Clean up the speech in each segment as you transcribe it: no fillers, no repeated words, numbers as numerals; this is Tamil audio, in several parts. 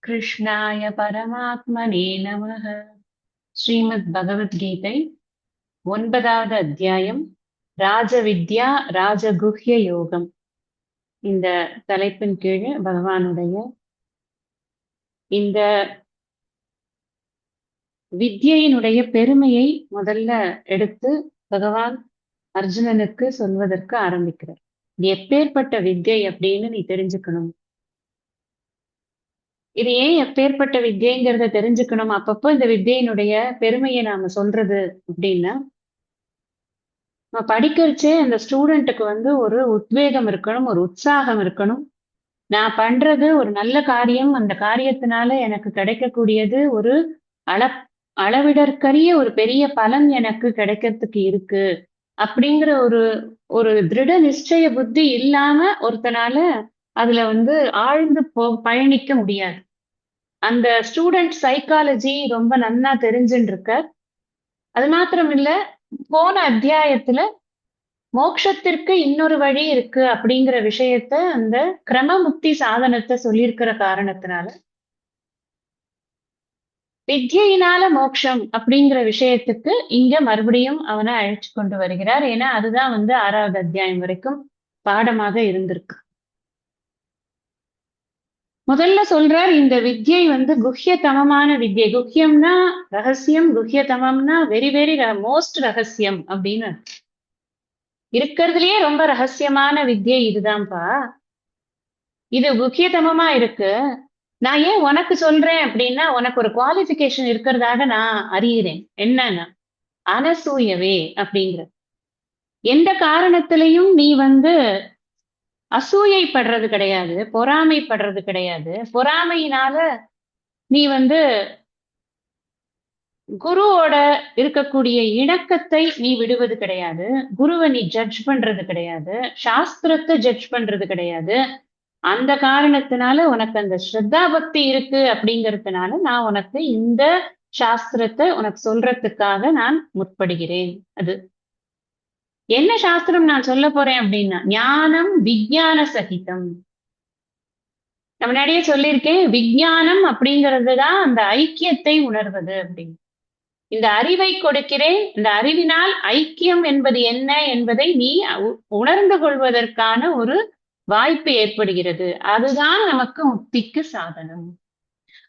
कृष्णाय परमात्मने நமः. ஸ்ரீமத் பகவத்கீதை 9வது அத்தியாயம் ராஜவித்யா ராஜகுஹ்ய யோகம். இந்த தலைப்பின் கீழ் பகவானுடைய இந்த வித்யினுடைய பெருமையை முதல்ல எடுத்து பகவான் அர்ஜுனனுக்கு சொல்வதற்கு ஆரம்பிக்கிறார். இது எப்பேற்பட்ட வித்யை அப்படின்னு நீ தெரிஞ்சுக்கணும். இது ஏன் எப்பேற்பட்ட வித்யைங்கிறத தெரிஞ்சுக்கணும். அப்பப்போ இந்த வித்யினுடைய பெருமையை நாம சொல்றது அப்படின்னா, நம்ம படிக்கிறச்சே அந்த ஸ்டூடெண்ட்டுக்கு ஒரு உத்வேகம் இருக்கணும், ஒரு உற்சாகம் இருக்கணும். நான் பண்றது ஒரு நல்ல காரியம், அந்த காரியத்தினால எனக்கு கிடைக்கக்கூடியது ஒரு அள அளவிடற்கரிய ஒரு பெரிய பலன் எனக்கு கிடைக்கிறதுக்கு இருக்கு அப்படிங்கிற ஒரு ஒரு திருட நிச்சய புத்தி இல்லாம ஒருத்தனால அதுல ஆழ்ந்து பயணிக்க முடியாது. அந்த ஸ்டூடெண்ட் சைக்காலஜி ரொம்ப நன்னா தெரிஞ்சுட்டு இருக்க. அது மாத்திரம் இல்ல, போன அத்தியாயத்துல மோட்சத்திற்கு இன்னொரு வழி இருக்கு அப்படிங்கிற விஷயத்த அந்த கிரமமுக்தி சாதனத்தை சொல்லியிருக்கிற காரணத்தினால வித்யினால மோட்சம் அப்படிங்கிற விஷயத்துக்கு இங்க மறுபடியும் அவனை அழைச்சு கொண்டு வருகிறார். ஏன்னா அதுதான் 6வது அத்தியாயம் வரைக்கும் பாடமாக இருந்திருக்கு. முதல்ல சொல்றார், இந்த வித்யை குஹ்யதமமான வித்யை. குஹ்யம்னா ரகசியம், குஹ்யதமம்னா வெரி வெரி மோஸ்ட் ரகசியம் அப்படின்னு. இருக்கிறதுலயே ரொம்ப ரகசியமான வித்யை இதுதான்ப்பா. இது குஹ்யதமமா இருக்கு. நான் ஏன் உனக்கு சொல்றேன் அப்படின்னா, உனக்கு ஒரு குவாலிஃபிகேஷன் இருக்கிறதாக நான் அறிகிறேன். என்னன்னா அனசூயவே அப்படிங்கிற எந்த காரணத்திலையும் நீ அசூயைப்படுறது கிடையாது, பொறாமைப்படுறது கிடையாது. பொறாமையினால நீ குருவோட இருக்கக்கூடிய இணக்கத்தை நீ விடுவது கிடையாது. குருவை நீ ஜட்ஜ் பண்றது கிடையாது, சாஸ்திரத்தை ஜட்ஜ் பண்றது கிடையாது. அந்த காரணத்தினால உனக்கு அந்த ஸ்ரத்தா பக்தி இருக்கு அப்படிங்கறதுனால நான் உனக்கு இந்த சாஸ்திரத்தை உனக்கு சொல்றதுக்காக நான் முற்படுகிறேன். அது என்ன சாஸ்திரம் நான் சொல்ல போறேன் அப்படின்னா, ஞானம் விஞ்ஞான சகிதம். நான் முன்னாடியே சொல்லியிருக்கேன், விஞ்ஞானம் அப்படிங்கிறதுதான் அந்த ஐக்கியத்தை உணர்வது அப்படின்னு. இந்த அறிவை கொடுக்கிறேன், இந்த அறிவினால் ஐக்கியம் என்பது என்ன என்பதை நீ உணர்ந்து கொள்வதற்கான ஒரு வாய்ப்பு ஏற்படுகிறது. அதுதான் நமக்கு முக்திக்கு சாதனம்.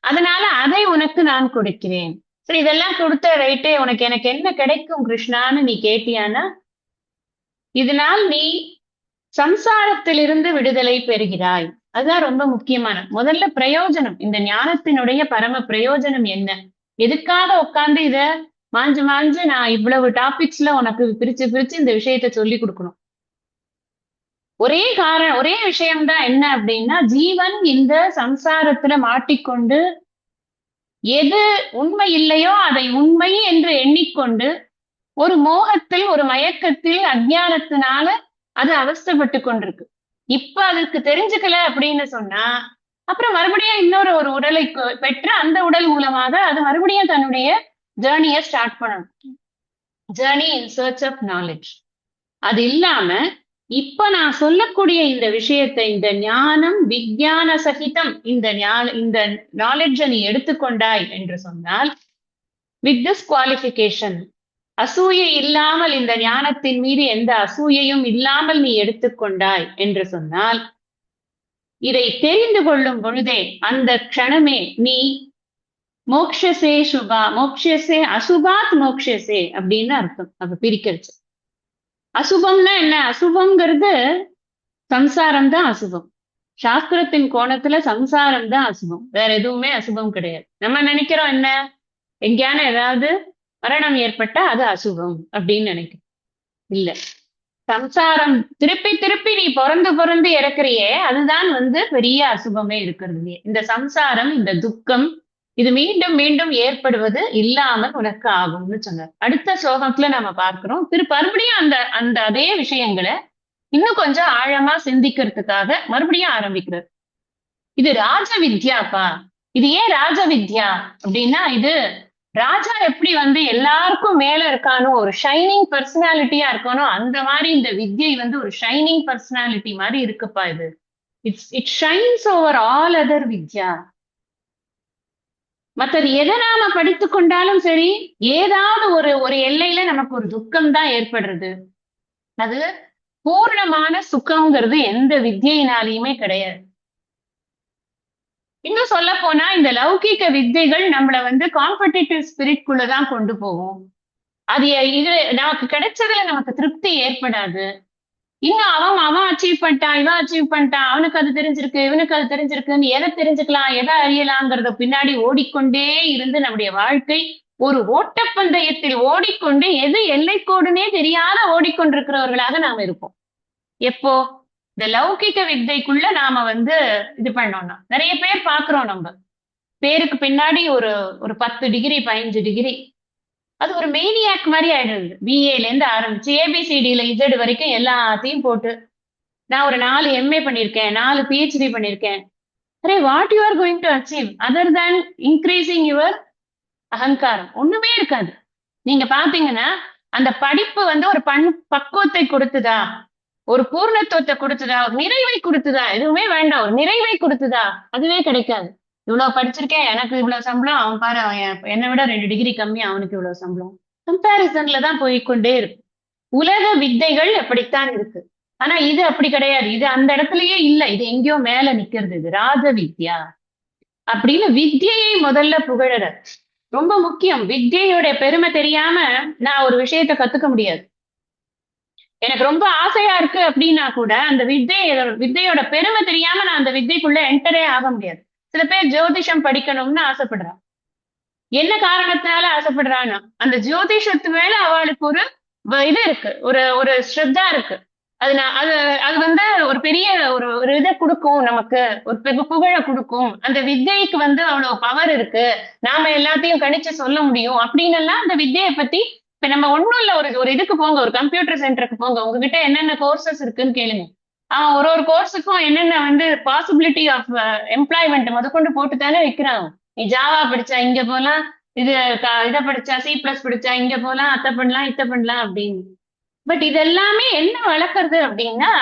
அதனால அதை உனக்கு நான் கொடுக்கிறேன். சரி, இதெல்லாம் கொடுத்த ரைட்டே, எனக்கு என்ன கிடைக்கும் கிருஷ்ணான்னு நீ கேட்டியானா, இதனால் நீ சம்சாரத்திலிருந்து விடுதலை பெறுகிறாய். அதுதான் ரொம்ப முக்கியமான முதல்ல பிரயோஜனம். இந்த ஞானத்தினுடைய பரம பிரயோஜனம் என்ன? எதுக்காக உட்கார்ந்து இத மாஞ்சு மாஞ்சு நான் இவ்வளவு டாபிக்ஸ்ல உனக்கு பிரிச்சு பிரிச்சு இந்த விஷயத்த சொல்லி கொடுக்கணும்? ஒரே விஷயம்தான். என்ன அப்படின்னா, ஜீவன் இந்த சம்சாரத்துல மாட்டிக்கொண்டு எது உண்மை இல்லையோ அதை உண்மை என்று எண்ணிக்கொண்டு ஒரு மோகத்தில், ஒரு மயக்கத்தில், அஜ்ஞானத்தினால அது அவஸ்தைப்பட்டு கொண்டிருக்கு. இப்ப அதுக்கு தெரிஞ்சுக்கல அப்படின்னு சொன்னா, அப்புறம் மறுபடியும் இன்னொரு ஒரு உடலை பெற்று அந்த உடல் மூலமாக அது மறுபடியும் தன்னுடைய ஜேர்னியை ஸ்டார்ட் பண்ணணும். Journey in search of knowledge. அது இல்லாம இப்ப நான் சொல்லக்கூடிய இந்த விஷயத்தை, இந்த ஞானம் விஞ்ஞான சகிதம், இந்த நாலேஜை நீ எடுத்துக்கொண்டாய் என்று சொன்னால், வித் திஸ் குவாலிஃபிகேஷன், அசூயை இல்லாமல், இந்த ஞானத்தின் மீது எந்த அசூயையும் இல்லாமல் நீ எடுத்துக்கொண்டாய் என்று சொன்னால், இதை தெரிந்து கொள்ளும் பொழுதே அந்த க்ஷணமே நீ மோக்ஷசே சுபா, மோக்ஷசே அசுபாத் மோக்ஷசே அப்படின்னு அர்த்தம். அப்ப பிரிக்கிறது. அசுபம்னா என்ன? அசுபம்ங்கிறது சம்சாரம் தான் அசுபம். சாஸ்திரத்தின் கோணத்துல சம்சாரம் தான் அசுபம், வேற எதுவுமே அசுபம் கிடையாது. நம்ம நினைக்கிறோம் என்ன, எங்கேயான ஏதாவது மரணம் ஏற்பட்டா அது அசுபம் அப்படின்னு நினைக்கிறோம். இல்ல, சம்சாரம் திருப்பி திருப்பி நீ பிறந்து இறக்குறியே, அதுதான் பெரிய அசுபமே இருக்கிறது. இந்த சம்சாரம், இந்த துக்கம், இது மீண்டும் மீண்டும் ஏற்படுவது இல்லாமல் உனக்கு ஆகும்னு சொன்னார். அடுத்த ஸ்லோகத்துல நம்ம பார்க்கிறோம். மறுபடியும் அந்த அதே விஷயங்களை இன்னும் கொஞ்சம் ஆழமா சிந்திக்கிறதுக்காக மறுபடியும் ஆரம்பிக்கிறார். இது ராஜ வித்யாப்பா. இது ஏன் ராஜ வித்யா அப்படின்னா, இது ராஜா எப்படி எல்லாருக்கும் மேல இருக்கானோ, ஒரு ஷைனிங் பர்சனாலிட்டியா இருக்கானோ, அந்த மாதிரி இந்த வித்யை ஒரு ஷைனிங் பர்சனாலிட்டி மாதிரி இருக்குப்பா. இது it shines over all other Vidya. மற்றது எதை நாம படித்து கொண்டாலும் சரி, ஏதாவது ஒரு ஒரு எல்லையில நமக்கு ஒரு துக்கம் தான் ஏற்படுறது. அது பூர்ணமான சுகம்ங்கிறது எந்த வித்தியினாலையுமே கிடையாது. இன்னும் சொல்ல போனா இந்த லௌகீக வித்தைகள் நம்மள காம்படிட்டிவ் ஸ்பிரிட் குள்ளதான் கொண்டு போகும். அது இது நமக்கு கிடைச்சதுல நமக்கு திருப்தி ஏற்படாது. இன்னும் அவன் அவன் அச்சீவ் பண்ணிட்டான், இவன் அச்சீவ் பண்ணிட்டான், அவனுக்கு அது தெரிஞ்சிருக்கு, இவனுக்கு அது தெரிஞ்சிருக்குன்னு எதை தெரிஞ்சுக்கலாம், எதை அறியலாங்கிறத பின்னாடி ஓடிக்கொண்டே இருந்து நம்முடைய வாழ்க்கை ஒரு ஓட்டப்பந்தயத்தில் ஓடிக்கொண்டு எது எல்லைக்கோடுனே தெரியாத ஓடிக்கொண்டிருக்கிறவர்களாக நாம இருப்போம். எப்போ இந்த லௌகிக வித்தைக்குள்ள நாம இது பண்ணோம்னா நிறைய பேர் பாக்குறோம். நம்ம பேருக்கு பின்னாடி ஒரு ஒரு 10 டிகிரி 15 டிகிரி அது ஒரு மெய்னியாக் மாதிரி ஆயிடுது. பிஏல இருந்து ஆரம்பிச்சு ஏபிசிடில இசட் வரைக்கும் எல்லாத்தையும் போட்டு நான் ஒரு 4 எம்ஏ பண்ணிருக்கேன், 4 பிஹெச்டி பண்ணிருக்கேன். Array what you are going to achieve other than increasing your அகங்காரம்? ஒண்ணுமே இருக்காது. நீங்க பாத்தீங்கன்னா அந்த படிப்பு ஒரு பக்குவத்தை கொடுத்துதா, ஒரு பூர்ணத்துவத்தை கொடுத்துதா, ஒரு நிறைவை கொடுத்துதா? எதுவுமே வேண்டாம். ஒரு நிறைவை கொடுத்துதா? அதுவே கிடைக்காது. இவ்வளவு படிச்சிருக்கேன், எனக்கு இவ்வளவு சம்பளம், அவன் பாரு அவன் என்னை விட 2 டிகிரி கம்மி, அவனுக்கு இவ்வளவு சம்பளம். கம்பேரிசன்ல தான் போய்க்கொண்டே இருக்கு. உலக வித்தைகள் அப்படித்தான் இருக்கு. ஆனா இது அப்படி கிடையாது. இது அந்த இடத்துலயே இல்ல. இது எங்கேயோ மேல நிக்கிறது. இது ராஜ வித்யா அப்படின்னு வித்யையை முதல்ல புகழற. ரொம்ப முக்கியம். வித்யையோட பெருமை தெரியாம நான் ஒரு விஷயத்த கத்துக்க முடியாது. எனக்கு ரொம்ப ஆசையா இருக்கு அப்படின்னா கூட அந்த வித்தையோட பெருமை தெரியாம நான் அந்த வித்தைக்குள்ள என்டரே ஆக முடியாது. சில பேர் ஜோதிஷம் படிக்கணும்னு ஆசைப்படுறான். என்ன காரணத்தினால ஆசைப்படுறான்னா அந்த ஜோதிஷத்து மேல அவளுக்கு ஒரு இது இருக்கு, ஒரு ஒரு ஸ்ரத்தா இருக்கு. அது அது அது ஒரு பெரிய ஒரு ஒரு இதை கொடுக்கும், நமக்கு ஒரு புகழ கொடுக்கும். அந்த வித்தைக்கு அவ்வளவு பவர் இருக்கு, நாம எல்லாத்தையும் கணிச்சு சொல்ல முடியும் அப்படின்னு எல்லாம் அந்த வித்தையை பத்தி. இப்ப நம்ம ஒண்ணும் இல்ல, ஒரு ஒரு இதுக்கு போங்க, ஒரு கம்ப்யூட்டர் சென்டருக்கு போங்க, உங்ககிட்ட என்னென்ன கோர்சஸ் இருக்குன்னு கேளுங்க. ஒரு ஒரு கோர்ஸுக்கும் என்னென்ன பாசிபிலிட்டி ஆஃப் எம்ப்ளாய்மெண்ட் முதற்கொண்டு போட்டு தானே வைக்கிறாங்க. நீ ஜாவா படிச்சா இங்க போலாம், இது இதை படிச்சா சி பிளஸ் படிச்சா இங்க போலாம், அத்தை பண்ணலாம் இத்தை பண்ணலாம் அப்படின்னு. பட் இதெல்லாமே என்ன வளர்க்கறது அப்படின்னா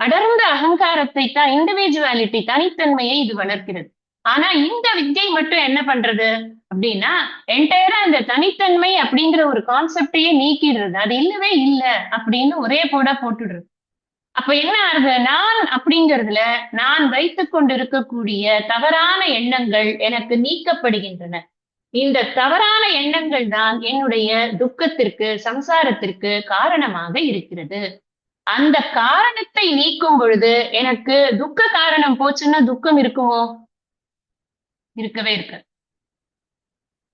அடர்ந்த அகங்காரத்தை தான், இண்டிவிஜுவாலிட்டி தனித்தன்மையை இது வளர்க்கிறது. ஆனா இந்த வித்யை மட்டும் என்ன பண்றது அப்படின்னா என்டையரா இந்த தனித்தன்மை அப்படிங்கிற ஒரு கான்செப்டையே நீக்கிடுறது. அது இல்லவே இல்லை அப்படின்னு ஒரே போட்டுடுறது. அப்ப என்ன ஆகுது, நான் அப்படிங்கிறதுல நான் வைத்துக் கொண்டிருக்கக்கூடிய தவறான எண்ணங்கள் எனக்கு நீக்கப்படுகின்றன. இந்த தவறான எண்ணங்கள் தான் என்னுடைய துக்கத்திற்கு, சம்சாரத்திற்கு காரணமாக இருக்கிறது. அந்த காரணத்தை நீக்கும் பொழுது எனக்கு துக்க காரணம் போச்சுன்னா துக்கம் இருக்குமோ? இருக்கவே இருக்கு.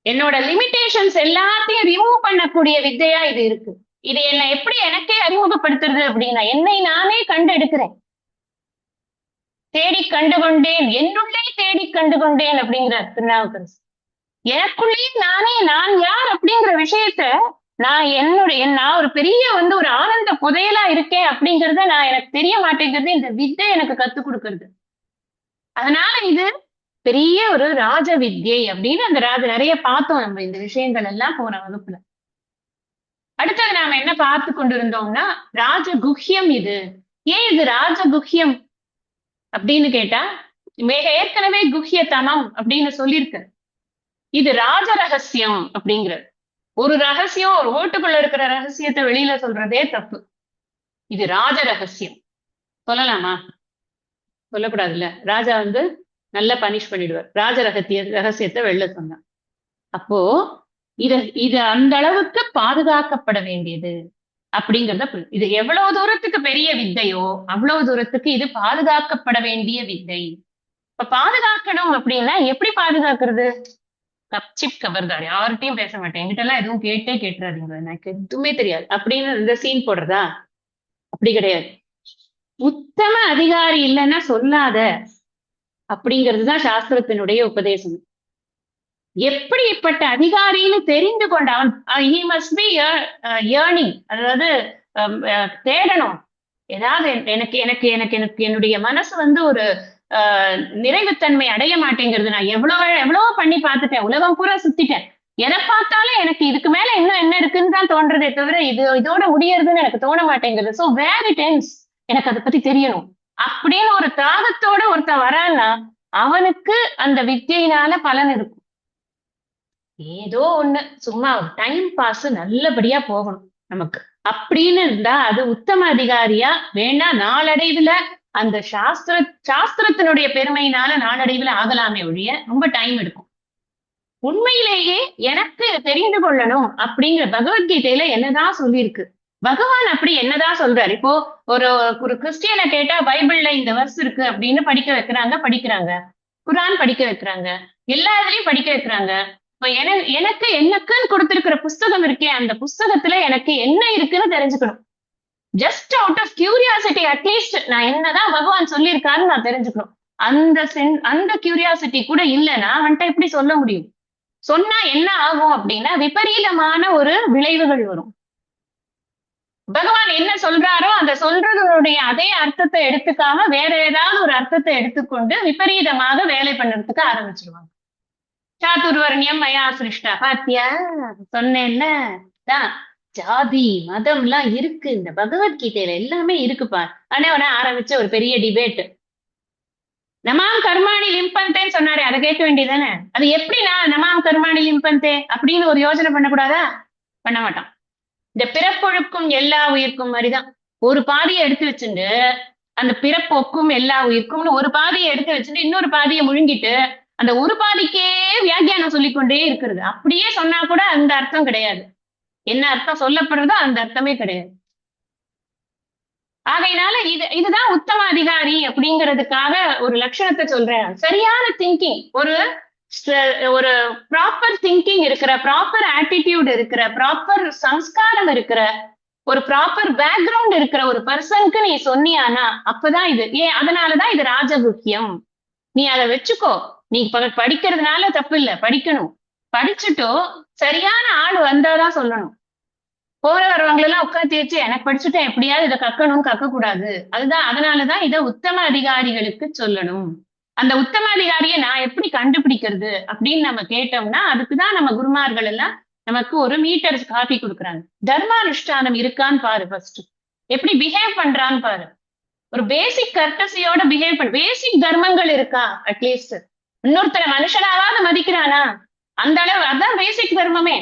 என்னோட லிமிடேஷன்ஸ் எல்லாத்தையும் ரிமூவ் பண்ணக்கூடிய வித்தையா இது இருக்கு. இது என்ன எப்படி எனக்கே அறிமுகப்படுத்துறது அப்படின்னா என்னை நானே கண்டு எடுக்கிறேன். தேடி கண்டுகொண்டேன், என்னுள்ளே தேடி கண்டுகொண்டேன் அப்படிங்கிறார் திருநாவுக்கரசு. எனக்குள்ளேயே நானே நான் யார் அப்படிங்கிற விஷயத்த நான் ஒரு பெரிய ஒரு ஆனந்த புதையலா இருக்கேன் அப்படிங்கறத எனக்கு தெரிய மாட்டேங்கிறது இந்த வித்தை எனக்கு கத்துக் கொடுக்கறது. அதனால இது பெரிய ஒரு ராஜ வித்யை அப்படின்னு அந்த நிறைய பார்த்தோம் நம்ம இந்த விஷயங்கள் எல்லாம் போன வகுப்புல. அடுத்தது நாம என்ன பார்த்து கொண்டிருந்தோம்னா ராஜகுஹ்யம். இது ஏன் இது ராஜகுஹ்யம் அப்படின்னு கேட்டா ஏற்கனவே குஹ்யதமம் அப்படின்னு சொல்லியிருக்கு. இது ராஜ ரகசியம் அப்படிங்கிறது. ஒரு ரகசியம், ஒரு ஓட்டுக்குள்ள இருக்கிற ரகசியத்தை வெளியில சொல்றதே தப்பு. இது ராஜ ரகசியம். சொல்லலாமா? சொல்லக்கூடாதுல்ல. ராஜா நல்லா பனிஷ் பண்ணிடுவார் ராஜ ரகசியத்தை வெளில சொன்னா. அப்போ இது அந்த அளவுக்கு பாதுகாக்கப்பட வேண்டியது அப்படிங்கிறத இது எவ்வளவு தூரத்துக்கு பெரிய வித்தையோ அவ்வளவு தூரத்துக்கு இது பாதுகாக்கப்பட வேண்டிய வித்தை. இப்ப பாதுகாக்கணும் அப்படின்னா எப்படி பாதுகாக்கிறது? கப்சிப் கபர்தார், யார்கிட்டையும் பேச மாட்டேன், என்கிட்ட எல்லாம் எதுவும் கேட்டுறாதீங்க, எனக்கு எதுவுமே தெரியாது அப்படின்னு இந்த சீன் போடுறதா? அப்படி கிடையாது. உத்தம அதிகாரி இல்லைன்னா சொல்லாத அப்படிங்கிறதுதான் சாஸ்திரத்தினுடைய உபதேசம். எப்படிப்பட்ட அதிகாரின்னு தெரிந்து கொண்ட அவன் he must be yearning, அதாவது தேடணும். ஏதாவது எனக்கு எனக்கு எனக்கு எனக்கு என்னுடைய மனசு ஒரு நிறைவுத்தன்மை அடைய மாட்டேங்கிறது. நான் எவ்வளவோ பண்ணி பார்த்துட்டேன், உலகம் பூரா சுத்திட்டேன், எதை பார்த்தாலும் எனக்கு இதுக்கு மேல இன்னும் என்ன இருக்குன்னு தான் தோன்றதே தவிர இதோட முடியறதுன்னு எனக்கு தோண மாட்டேங்கிறது. சோ வேர் இட் எண்ட்ஸ், எனக்கு அதை பத்தி தெரியணும் அப்படின்னு ஒரு தாகத்தோட ஒருத்தன் வரான்னா அவனுக்கு அந்த வித்தியினால பலன் இருக்கும். ஏதோ ஒண்ணு சும்மா டைம் பாஸ் நல்லபடியா போகணும் நமக்கு அப்படின்னு இருந்தா அது உத்தம அதிகாரியா வேணா நாளடைவுல அந்த சாஸ்திரத்தினுடைய பெருமையினால நாளடைவுல ஆகலாமே ஒழிய ரொம்ப டைம் எடுக்கும். உண்மையிலேயே எனக்கு தெரிந்து கொள்ளணும் அப்படிங்கிற பகவத்கீதையில என்னதான் சொல்லியிருக்கு, பகவான் அப்படி என்னதான் சொல்றாரு. இப்போ ஒரு ஒரு கிறிஸ்டியனை கேட்டா பைபிள்ல இந்த வர்ஸ் இருக்கு அப்படின்னு படிக்க வைக்கிறாங்க, படிக்கிறாங்க. குரான் படிக்க வைக்கிறாங்க, எல்லா இதுலயும் படிக்க வைக்கிறாங்க. இப்ப எனக்குன்னு கொடுத்திருக்கிற புஸ்தகம் இருக்கே, அந்த புஸ்தகத்துல எனக்கு என்ன இருக்குன்னு தெரிஞ்சுக்கணும். Just out of curiosity at least நான் என்னதான் பகவான் சொல்லியிருக்காருன்னு நான் தெரிஞ்சுக்கணும். அந்த கியூரியாசிட்டி கூட இல்லைன்னா அவன்கிட்ட எப்படி சொல்ல முடியும்? சொன்னா என்ன ஆகும் அப்படின்னா விபரீதமான ஒரு விளைவுகள் வரும். பகவான் என்ன சொல்றாரோ அந்த சொல்றதனுடைய அதே அர்த்தத்தை எடுத்துக்காம வேற ஏதாவது ஒரு அர்த்தத்தை எடுத்துக்கொண்டு விபரீதமாக வேலை பண்றதுக்கு ஆரம்பிச்சிருவாங்க. சாதுர்வர்ணியம் மயா சிருஷ்டா, பாத்தியா சொன்னேன்ல, தான் ஜாதி மதம் எல்லாம் இருக்கு இந்த பகவத்கீதையில எல்லாமே இருக்குப்பா. உடனே ஆரம்பிச்ச ஒரு பெரிய டிபேட். நமாம் கர்மாணி லிம்பந்தேன்னு சொன்னாரு, அதை கேட்க வேண்டியதானே. அது எப்படின்னா நமாம் கர்மாணி லிம்பந்தே அப்படின்னு ஒரு யோசனை பண்ணக்கூடாதா? பண்ண மாட்டான். இந்த பிறப்பொழுக்கும் எல்லா உயிர்க்கும் மாதிரிதான் ஒரு பாதியை எடுத்து வச்சுட்டு அந்த பிறப்பொக்கும் எல்லா உயிர்க்கும்னு ஒரு பாதியை எடுத்து வச்சுட்டு இன்னொரு பாதியை முழுங்கிட்டு அந்த ஒரு பாதிக்கே வியாக்கியானம் சொல்லிக்கொண்டே இருக்கிறது. அப்படியே சொன்னா கூட அந்த அர்த்தம் கிடையாது. என்ன அர்த்தம் சொல்லப்படுறதோ அந்த அர்த்தமே கிடையாது. ஆகையினால இதுதான் உத்தம அதிகாரி அப்படிங்கிறதுக்காக ஒரு லட்சணத்தை சொல்றேன். சரியான திங்கிங், ஒரு ஒரு ப்ராப்பர் திங்கிங் இருக்கிற, ப்ராப்பர் ஆட்டிடியூட் இருக்கிற, ப்ராப்பர் சம்ஸ்காரம் இருக்கிற, ஒரு ப்ராப்பர் பேக்ரவுண்ட் இருக்கிற ஒரு பர்சனுக்கு நீ சொன்னியானா அப்பதான் இது அதனாலதான் இது ராஜகுக்கியம். நீ அதை வச்சுக்கோ. நீ படிக்கிறதுனால தப்பு இல்லை, படிக்கணும். படிச்சுட்டோ சரியான ஆள் வந்தாதான் சொல்லணும். போற வரவங்களெல்லாம் உட்காந்து வச்சு எனக்கு படிச்சுட்டேன் எப்படியாவது இதை கக்கணும், கக்க கூடாது. அதனாலதான் இதை உத்தம அதிகாரிகளுக்கு சொல்லணும். அந்த உத்தம அதிகாரியை நான் எப்படி கண்டுபிடிக்கிறது அப்படின்னு நம்ம கேட்டோம்னா அதுக்குதான் நம்ம குருமார்கள் எல்லாம் நமக்கு ஒரு மீட்டர் காப்பி கொடுக்குறாங்க. தர்மானுஷ்டானம் இருக்கான்னு பாரு, ஃபர்ஸ்ட் எப்படி பிஹேவ் பண்றான்னு பாரு. ஒரு பேசிக் கர்டசியோட பிஹேவ் பண்ண, பேசிக் தர்மங்கள் இருக்கா? அட்லீஸ்ட் இன்னொருத்தர மனுஷனாவது மதிக்கிறானா? அந்த அளவு, அதான் பேசிக் தர்மமே.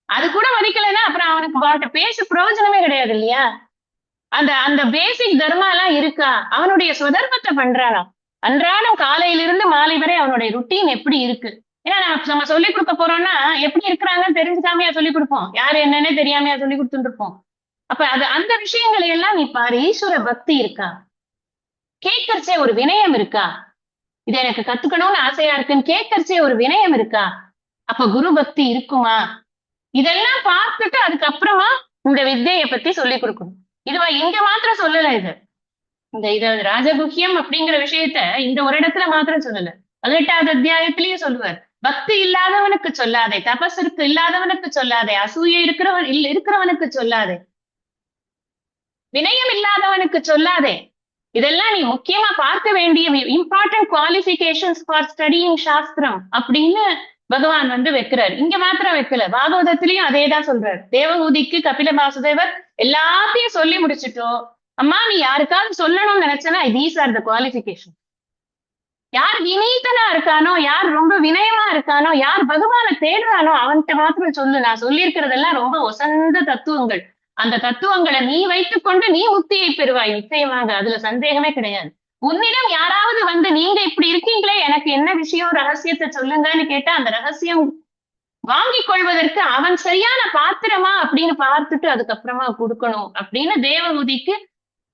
அது கூட மதிக்கலைன்னா அப்புறம் அவனுக்கு பேச பிரயோஜனமே கிடையாது இல்லையா? அந்த அந்த பேசிக் தர்மா எல்லாம் இருக்கா? அவனுடைய சுதர்மத்தை பண்றானா? அன்றாடம் காலையிலிருந்து மாலை வரை அவனுடைய ருட்டீன் எப்படி இருக்கு? ஏன்னா நம்ம சொல்லிக் கொடுக்க போறோம்னா எப்படி இருக்கிறாங்கன்னு தெரிஞ்சுக்காமையா சொல்லிக் கொடுப்போம், யாரு என்னன்னே தெரியாமையா சொல்லி கொடுத்துட்டு இருப்போம். அப்ப அந்த விஷயங்களை எல்லாம் நீ பாரு. ஈஸ்வர பக்தி இருக்கா? கேட்கறச்சே ஒரு வினயம் இருக்கா? இது எனக்கு கத்துக்கணும்னு ஆசையா இருக்குன்னு கேட்கறச்சே ஒரு வினயம் இருக்கா? அப்ப குரு பக்தி இருக்குமா? இதெல்லாம் பார்த்துட்டு அதுக்கப்புறமா இந்த வித்தையை பத்தி சொல்லி கொடுக்கணும். இதுவா இங்க மாத்திரம் சொல்லல, இது ராஜகுக்கியம் அப்படிங்கிற விஷயத்த இந்த ஒரு இடத்துல மாத்திரம் சொல்லல, 18வது அத்தியாயத்திலயும் சொல்லுவார். பக்தி இல்லாதவனுக்கு சொல்லாதே, தபஸிற்கு இல்லாதவனுக்கு சொல்லாதே, அசூயை இருக்கிறவனுக்கு சொல்லாதே, வினயம் இல்லாதவனுக்கு சொல்லாதே. இதெல்லாம் நீ முக்கியமா பார்க்க வேண்டிய இம்பார்ட்டன்ட் குவாலிபிகேஷன்ஸ் ஃபார் ஸ்டடியிங் சாஸ்திரம் அப்படின்னு பகவான் வைக்கிறார். இங்க மாத்திரம் வைக்கல, பாகவதத்திலையும் அதே தான் சொல்றாரு. தேவகூதிக்கு கபில வாசுதேவர் எல்லாத்தையும் சொல்லி முடிச்சுட்டோம். அம்மா நீ யாருக்காவது சொல்லணும்னு நினைச்சனா தீஸ் ஆர் த குவாலிபிகேஷன். யார் வினீதனா இருக்கானோ, யார் ரொம்ப வினயமா இருக்கானோ, யார் பகவானை தேடுறானோ அவன்கிட்ட மாத்திரம் சொல்லு. நான் சொல்லியிருக்கிறதெல்லாம் ரொம்ப ஒசந்த தத்துவங்கள். அந்த தத்துவங்களை நீ வைத்துக்கொண்டு நீ முக்தியை பெறுவாய் நிச்சயமாக, அதுல சந்தேகமே கிடையாது. உன்னிடம் யாராவது நீங்க இப்படி இருக்கீங்களே, எனக்கு என்ன விஷயம், ரகசியத்தை சொல்லுங்கன்னு கேட்டா அந்த ரகசியம் வாங்கிக் கொள்வதற்கு அவன் சரியான பாத்திரமா அப்படின்னு பார்த்துட்டு அதுக்கப்புறமா கொடுக்கணும் அப்படின்னு தேவகூதிக்கு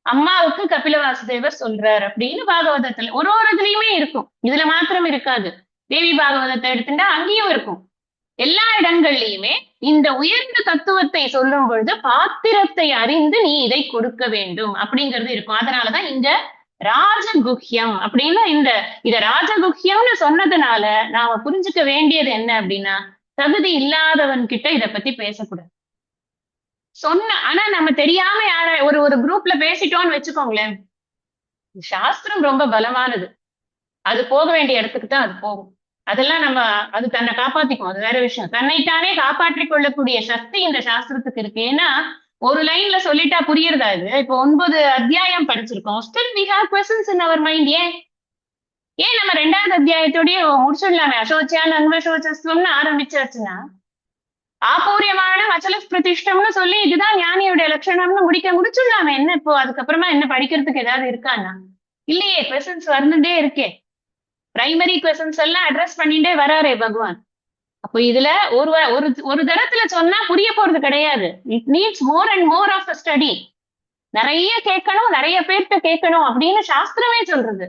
அம்மாவுக்கு கபில வாசுதேவர் சொல்றாரு அப்படின்னு பாகவதத்துல ஒரு இதுலயுமே இருக்கும். இதுல மாத்திரம் இருக்காது. தேவி பாகவதத்தை எடுத்துட்டா அங்கேயும் இருக்கும். எல்லா இடங்கள்லயுமே இந்த உயர்ந்த தத்துவத்தை சொல்லும் பொழுது பாத்திரத்தை அறிந்து நீ இதை கொடுக்க வேண்டும் அப்படிங்கிறது இருக்கும். அதனாலதான் இந்த ராஜகுக்கியம் அப்படின்னு இத ராஜகுக்கியம்னு சொன்னதுனால நாம புரிஞ்சுக்க வேண்டியது என்ன அப்படின்னா, தகுதி இல்லாதவன் கிட்ட இத பத்தி பேசக்கூடாது. ஆனா நம்ம தெரியாம யார ஒரு குரூப்ல பேசிட்டோம்னு வச்சுக்கோங்களேன், சாஸ்திரம் ரொம்ப பலமானது, அது போக வேண்டிய இடத்துக்கு தான் அது போகும். அதெல்லாம் அது தன்னை காப்பாத்திக்கும், அது வேற விஷயம். தன்னைத்தானே காப்பாற்றிக் கொள்ளக்கூடிய சக்தி இந்த சாஸ்திரத்துக்கு இருக்கு. ஏன்னா ஒரு லைன்ல சொல்லிட்டா புரியுறதா? இது இப்போ 9 அத்தியாயம் படிச்சிருக்கோம், still we have questions in our mind. ஏன் ஏன் நம்ம 2வது அத்தியாயத்தோடய முடிச்சிடலாமே? அசோச்சியான் அன்வசோச்சஸ்வம்னு ஆரம்பிச்சாச்சுன்னா ஆபூரியமான அச்சல பிரதிஷ்டம்னு சொல்லி இதுதான் ஞானியுடைய லட்சணம்னு முடிச்சிடலாமே. என்ன இப்போ அதுக்கப்புறமா என்ன படிக்கிறதுக்கு ஏதாவது இருக்கான்னா? இல்லையே, கொஸ்டின்ஸ் வந்துட்டே இருக்கே. பிரைமரி கொஸ்டின்ஸ் எல்லாம் அட்ரஸ் பண்ணிட்டே வராரே பகவான். அப்போ இதுல ஒரு ஒரு ஒரு தடத்துல சொன்னா புரிய போறது கிடையாது. It needs more and more of study. நிறைய கேட்கணும், நிறைய பேர்கிட்ட கேட்கணும் அப்படின்னு சாஸ்திரமே சொல்றது.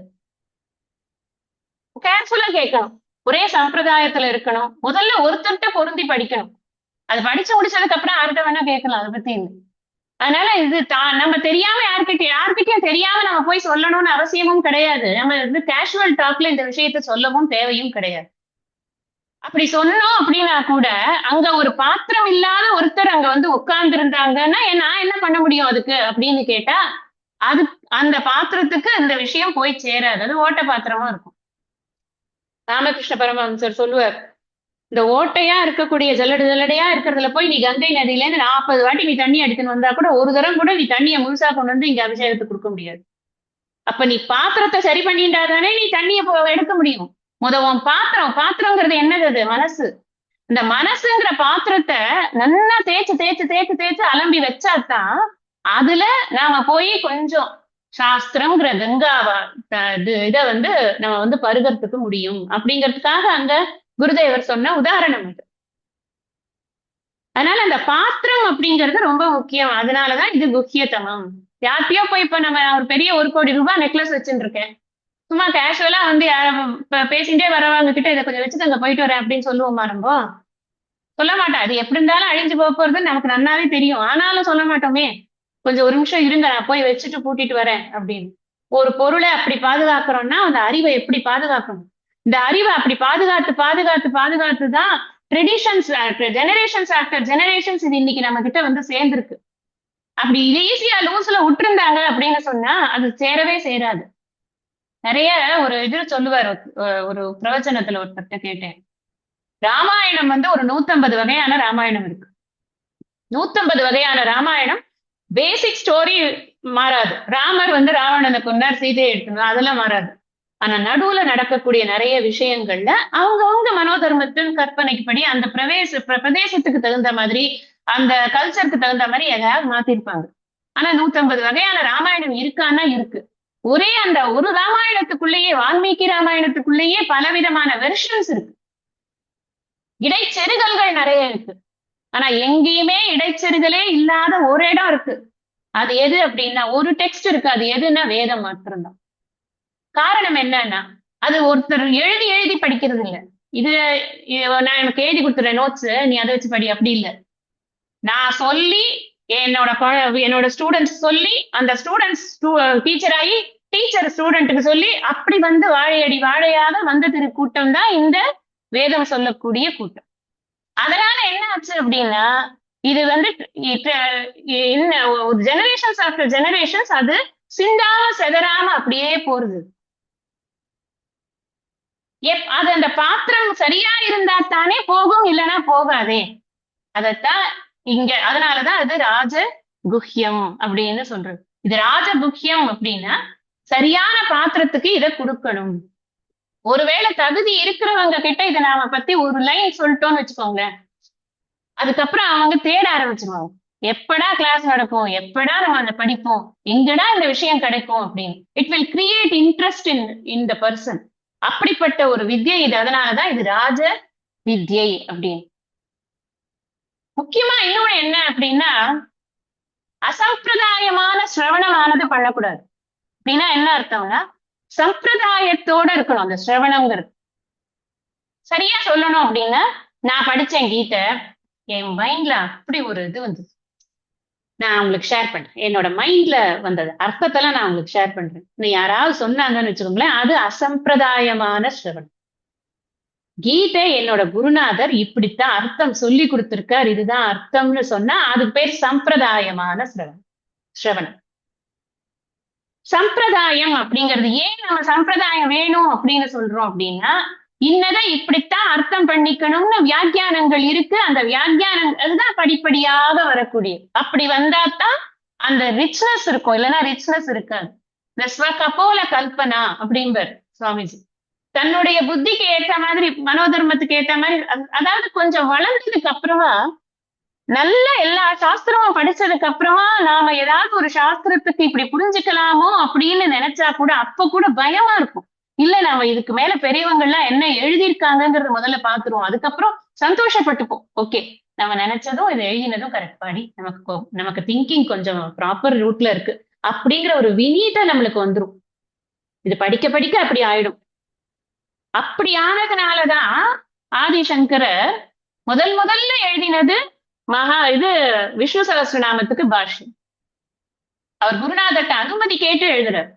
கேர்ஃபுல்லா கேட்கணும். ஒரே சம்பிரதாயத்துல இருக்கணும். முதல்ல ஒருத்தர்கிட்ட பொருந்தி படிக்கணும். அது படிச்சு முடிச்சதுக்கு அப்புறம் யார்கிட்ட வேணா கேட்கலாம், அதை பத்தி இல்லை. அதனால இது நம்ம தெரியாம யார்கிட்டயும் தெரியாம நம்ம போய் சொல்லணும்னு அவசியமும் கிடையாது. நம்ம கேஷுவல் டாக்ல இந்த விஷயத்த சொல்லவும் தேவையும் கிடையாது. அப்படி சொன்னோம் அப்படின்னா கூட அங்க ஒரு பாத்திரம் இல்லாத ஒருத்தர் அங்க வந்து உட்கார்ந்து இருந்தாங்கன்னா நான் என்ன பண்ண முடியும் அதுக்கு அப்படின்னு கேட்டா, அது அந்த பாத்திரத்துக்கு இந்த விஷயம் போய் சேராது. அது ஓட்ட பாத்திரமா இருக்கும். ராமகிருஷ்ண பரமஹம்சர் சொல்லுவார், இந்த ஓட்டையா இருக்கக்கூடிய ஜல்லடையா இருக்கிறதுல போய் நீ கங்கை நதியில இருந்து 40 வாட்டி நீ தண்ணி எடுத்துன்னு வந்தா கூட ஒரு தரம் கூட நீ தண்ணியை முழுசா கொண்டு வந்து இங்க அபிஷேகத்துக்கு கொடுக்க முடியாது. அப்ப நீ பாத்திரத்தை சரி பண்ணிட்டாதானே நீ தண்ணியை எடுக்க முடியும். உன் பாத்திரங்கிறது என்னது? அது மனசு. இந்த மனசுங்கிற பாத்திரத்தை நல்லா தேய்ச்சு தேய்ச்சு தேய்ச்சு தேய்ச்சு அலம்பி வச்சாதான் அதுல நாம போய் கொஞ்சம் சாஸ்திரம்ங்கிற கங்காவா இதை வந்து நம்ம வந்து பருகிறதுக்கு முடியும். அப்படிங்கிறதுக்காக அந்த குருதேவர் சொன்ன உதாரணம் இது. அதனால அந்த பாத்திரம் அப்படிங்கிறது ரொம்ப முக்கியம். அதனாலதான் இது குக்கியத்தமம். யார்கிட்டயோ போய் இப்ப நம்ம ஒரு பெரிய 1 கோடி ரூபாய் நெக்லஸ் வச்சுட்டு இருக்கேன், சும்மா கேஷுவலா வந்து பேசிட்டே வரவங்க கிட்ட இதை கொஞ்சம் வச்சுட்டு அங்க போயிட்டு வரேன் அப்படின்னு சொல்லுவோமா? நம்ம சொல்ல மாட்டோம். அது எப்படி இருந்தாலும் அழிஞ்சு போக போறது நமக்கு நன்னாவே தெரியும். ஆனாலும் சொல்ல மாட்டோமே, கொஞ்சம் ஒரு நிமிஷம் இருங்க, நான் போய் வச்சுட்டு பூட்டிட்டு வரேன் அப்படின்னு. ஒரு பொருளை அப்படி பாதுகாக்கிறோம்னா அந்த அறிவை எப்படி பாதுகாக்கணும்? இந்த அறிவை அப்படி பாதுகாத்து பாதுகாத்து பாதுகாத்து தான் ட்ரெடிஷன்ஸ் ஜெனரேஷன்ஸ் ஆஃப்டர் ஜெனரேஷன்ஸ் இது இன்னைக்கு நம்ம கிட்ட வந்து சேர்ந்திருக்கு. அப்படி இது ஈஸியா லூஸ்ல விட்டுருந்தாங்க அப்படின்னு சொன்னா அது சேரவே சேராது. நிறைய ஒரு இது சொல்லுவார், ஒரு பிரவச்சனத்துல ஒருத்தர்கிட்ட கேட்டேன். ராமாயணம் வந்து ஒரு 150 வகையான ராமாயணம் இருக்கு. 150 வகையான ராமாயணம் பேசிக் ஸ்டோரி மாறாது. ராமர் வந்து ராவணனை கொண்டார், சீதையை எடுக்கணும், அதெல்லாம் மாறாது. ஆனா நடுவுல நடக்கக்கூடிய நிறைய விஷயங்கள்ல அவங்கவுங்க மனோதர்மத்தின் கற்பனைக்கு படி அந்த பிரதேசத்துக்கு தகுந்த மாதிரி அந்த கல்ச்சருக்கு தகுந்த மாதிரி எதாவது மாத்திருப்பாங்க. ஆனா 150 வகையான ராமாயணம் இருக்கான்னா இருக்கு. ஒரே அந்த ஒரு ராமாயணத்துக்குள்ளேயே, வால்மீகி ராமாயணத்துக்குள்ளேயே பலவிதமான வெர்ஷன்ஸ் இருக்கு. இடைச்செருகல்கள் நிறைய இருக்கு. ஆனா எங்கேயுமே இடைச்செருகலே இல்லாத ஒரு இடம் இருக்கு. அது எது அப்படின்னா ஒரு டெக்ஸ்ட் இருக்கு. அது எதுன்னா வேதம் மாத்திரம்தான். காரணம் என்னன்னா அது ஒருத்தர் எழுதி எழுதி படிக்கிறது இல்லை. இது நான் எனக்கு எழுதி கொடுத்துறேன் நோட்ஸ், நீ அதை வச்சு படி, அப்படி இல்லை. நான் சொல்லி என்னோட ஸ்டூடெண்ட்ஸ் சொல்லி அந்த ஸ்டூடெண்ட்ஸ் டீச்சர் ஆகி டீச்சர் ஸ்டூடெண்ட்டுக்கு சொல்லி அப்படி வந்து வாழையடி வாழையாக வந்த திரு கூட்டம் தான் இந்த வேதம் சொல்லக்கூடிய கூட்டம். அதனால என்ன ஆச்சு அப்படின்னா இது வந்து ஜெனரேஷன்ஸ் ஆஃப்டர் ஜெனரேஷன்ஸ் அது சிந்தாம செதறாம அப்படியே போறது. அது அந்த பாத்திரம் சரியா இருந்தா தானே போகும், இல்லைன்னா போகாதே. அதத்தான் இங்க அதனாலதான் அது ராஜ குஹ்யம் அப்படின்னு சொல்றது. இது ராஜகுஹ்யம் அப்படின்னா சரியான பாத்திரத்துக்கு இதை கொடுக்கணும். ஒருவேளை தகுதி இருக்கிறவங்க கிட்ட இதை நாம பத்தி ஒரு லைன் சொல்லிட்டோம்னு வச்சுக்கோங்க, அதுக்கப்புறம் அவங்க தேட ஆரம்பிச்சிருவாங்க. எப்படா கிளாஸ் நடக்கும், எப்படா நம்ம அதை படிப்போம், எங்கடா இந்த விஷயம் கிடைக்கும் அப்படின்னு. It will create interest in the person. அப்படிப்பட்ட ஒரு வித்யை இது. அதனாலதான் இது ராஜ வித்யை அப்படின்னு. முக்கியமா இன்னொன்னு என்ன அப்படின்னா அசம்பிரதாயமான சிரவணமானது பண்ணக்கூடாது. அப்படின்னா என்ன அர்த்தம்னா சம்பிரதாயத்தோட இருக்கணும் அந்த சிரவணம்ங்கிறது. சரியா சொல்லணும் அப்படின்னா நான் படிச்சேன் கீதை, என் மைண்ட்ல அப்படி ஒரு இது வந்தது, நான் உங்களுக்கு ஷேர் பண்றேன். என்னோட மைண்ட்ல வந்தது அர்த்தத்தெல்லாம் நான் உங்களுக்கு ஷேர் பண்றேன். நீ யாராவது சொன்னாங்கன்னு வச்சுக்கோங்களேன், அது அசம்பிரதாயமான சிரவணம். கீதை என்னோட குருநாதர் இப்படித்தான் அர்த்தம் சொல்லி கொடுத்திருக்கார், இதுதான் அர்த்தம்னு சொன்னா அது பேர் சம்பிரதாயமான சிரவணம். சம்பிரதாயம் அப்படிங்கிறது ஏன் நம்ம சம்பிரதாயம் வேணும் அப்படின்னு சொல்றோம் அப்படின்னா இன்னதை இப்படித்தான் அர்த்தம் பண்ணிக்கணும்னு வியாக்கியானங்கள் இருக்கு. அந்த வியாக்கியானங்கள் தான் படிப்படியாக வரக்கூடிய. அப்படி வந்தாதான் அந்த ரிச்னஸ் இருக்கும், இல்லைன்னா ரிச்னஸ் இருக்காது. இந்த ஸ்வகபோல கல்பனா அப்படின்பர் சுவாமிஜி. தன்னுடைய புத்திக்கு ஏற்ற மாதிரி, மனோதர்மத்துக்கு ஏற்ற மாதிரி, அதாவது கொஞ்சம் வளர்ந்ததுக்கு அப்புறமா, நல்ல எல்லா சாஸ்திரமும் படிச்சதுக்கு அப்புறமா நாம ஏதாவது ஒரு சாஸ்திரத்துக்கு இப்படி புரிஞ்சுக்கலாமோ அப்படின்னு நினைச்சா கூட அப்ப கூட பயமா இருக்கும். இல்ல நாம இதுக்கு மேல பெரியவங்க எல்லாம் என்ன எழுதியிருக்காங்கங்கறத முதல்ல பாத்துருவோம். அதுக்கப்புறம் சந்தோஷப்பட்டுப்போம். ஓகே, நம்ம நினைச்சதும் இது எழுதினதும் கரெக்ட் படி, நமக்கு திங்கிங் கொஞ்சம் ப்ராப்பர் ரூட்ல இருக்கு அப்படிங்கிற ஒரு வினீத நம்மளுக்கு வந்துரும். இது படிக்க படிக்க அப்படி ஆயிடும். அப்படி ஆனதுனாலதான் ஆதிசங்கரர் முதல்ல எழுதினது விஷ்ணு சகஸ்ரநாமத்துக்கு பாஷ்யம். அவர் குருநாதர்ட்ட அனுமதி கேட்டு எழுதுறார்.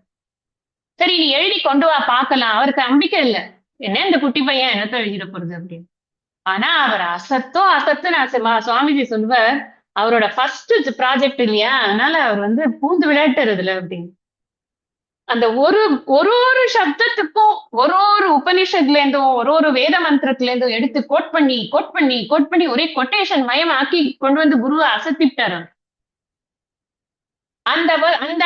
சரி நீ எழுதி கொண்டு வா பார்க்கலாம். அவருக்கு நம்பிக்கை இல்ல, என்ன இந்த குட்டி பையன் என்னத்த எழுதிட போறது அப்படின்னு. ஆனா அவர் அசத்துன்னு சுவாமிஜி சொல்லுவார், அவரோட ஃபர்ஸ்ட் ப்ராஜெக்ட் இல்லையா, அதனால அவர் பூந்து விளையாட்டுறதுல அப்படின்னு. அந்த ஒரு ஒரு சப்தத்துக்கும் ஒரு உபனிஷத்துல இருந்தும் ஒரு வேத மந்திரத்துல இருந்தும் எடுத்து கோட் பண்ணி ஒரே கொட்டேஷன் மயமாக்கி கொண்டு வந்து குருவை அசத்திட்டாரு. அந்த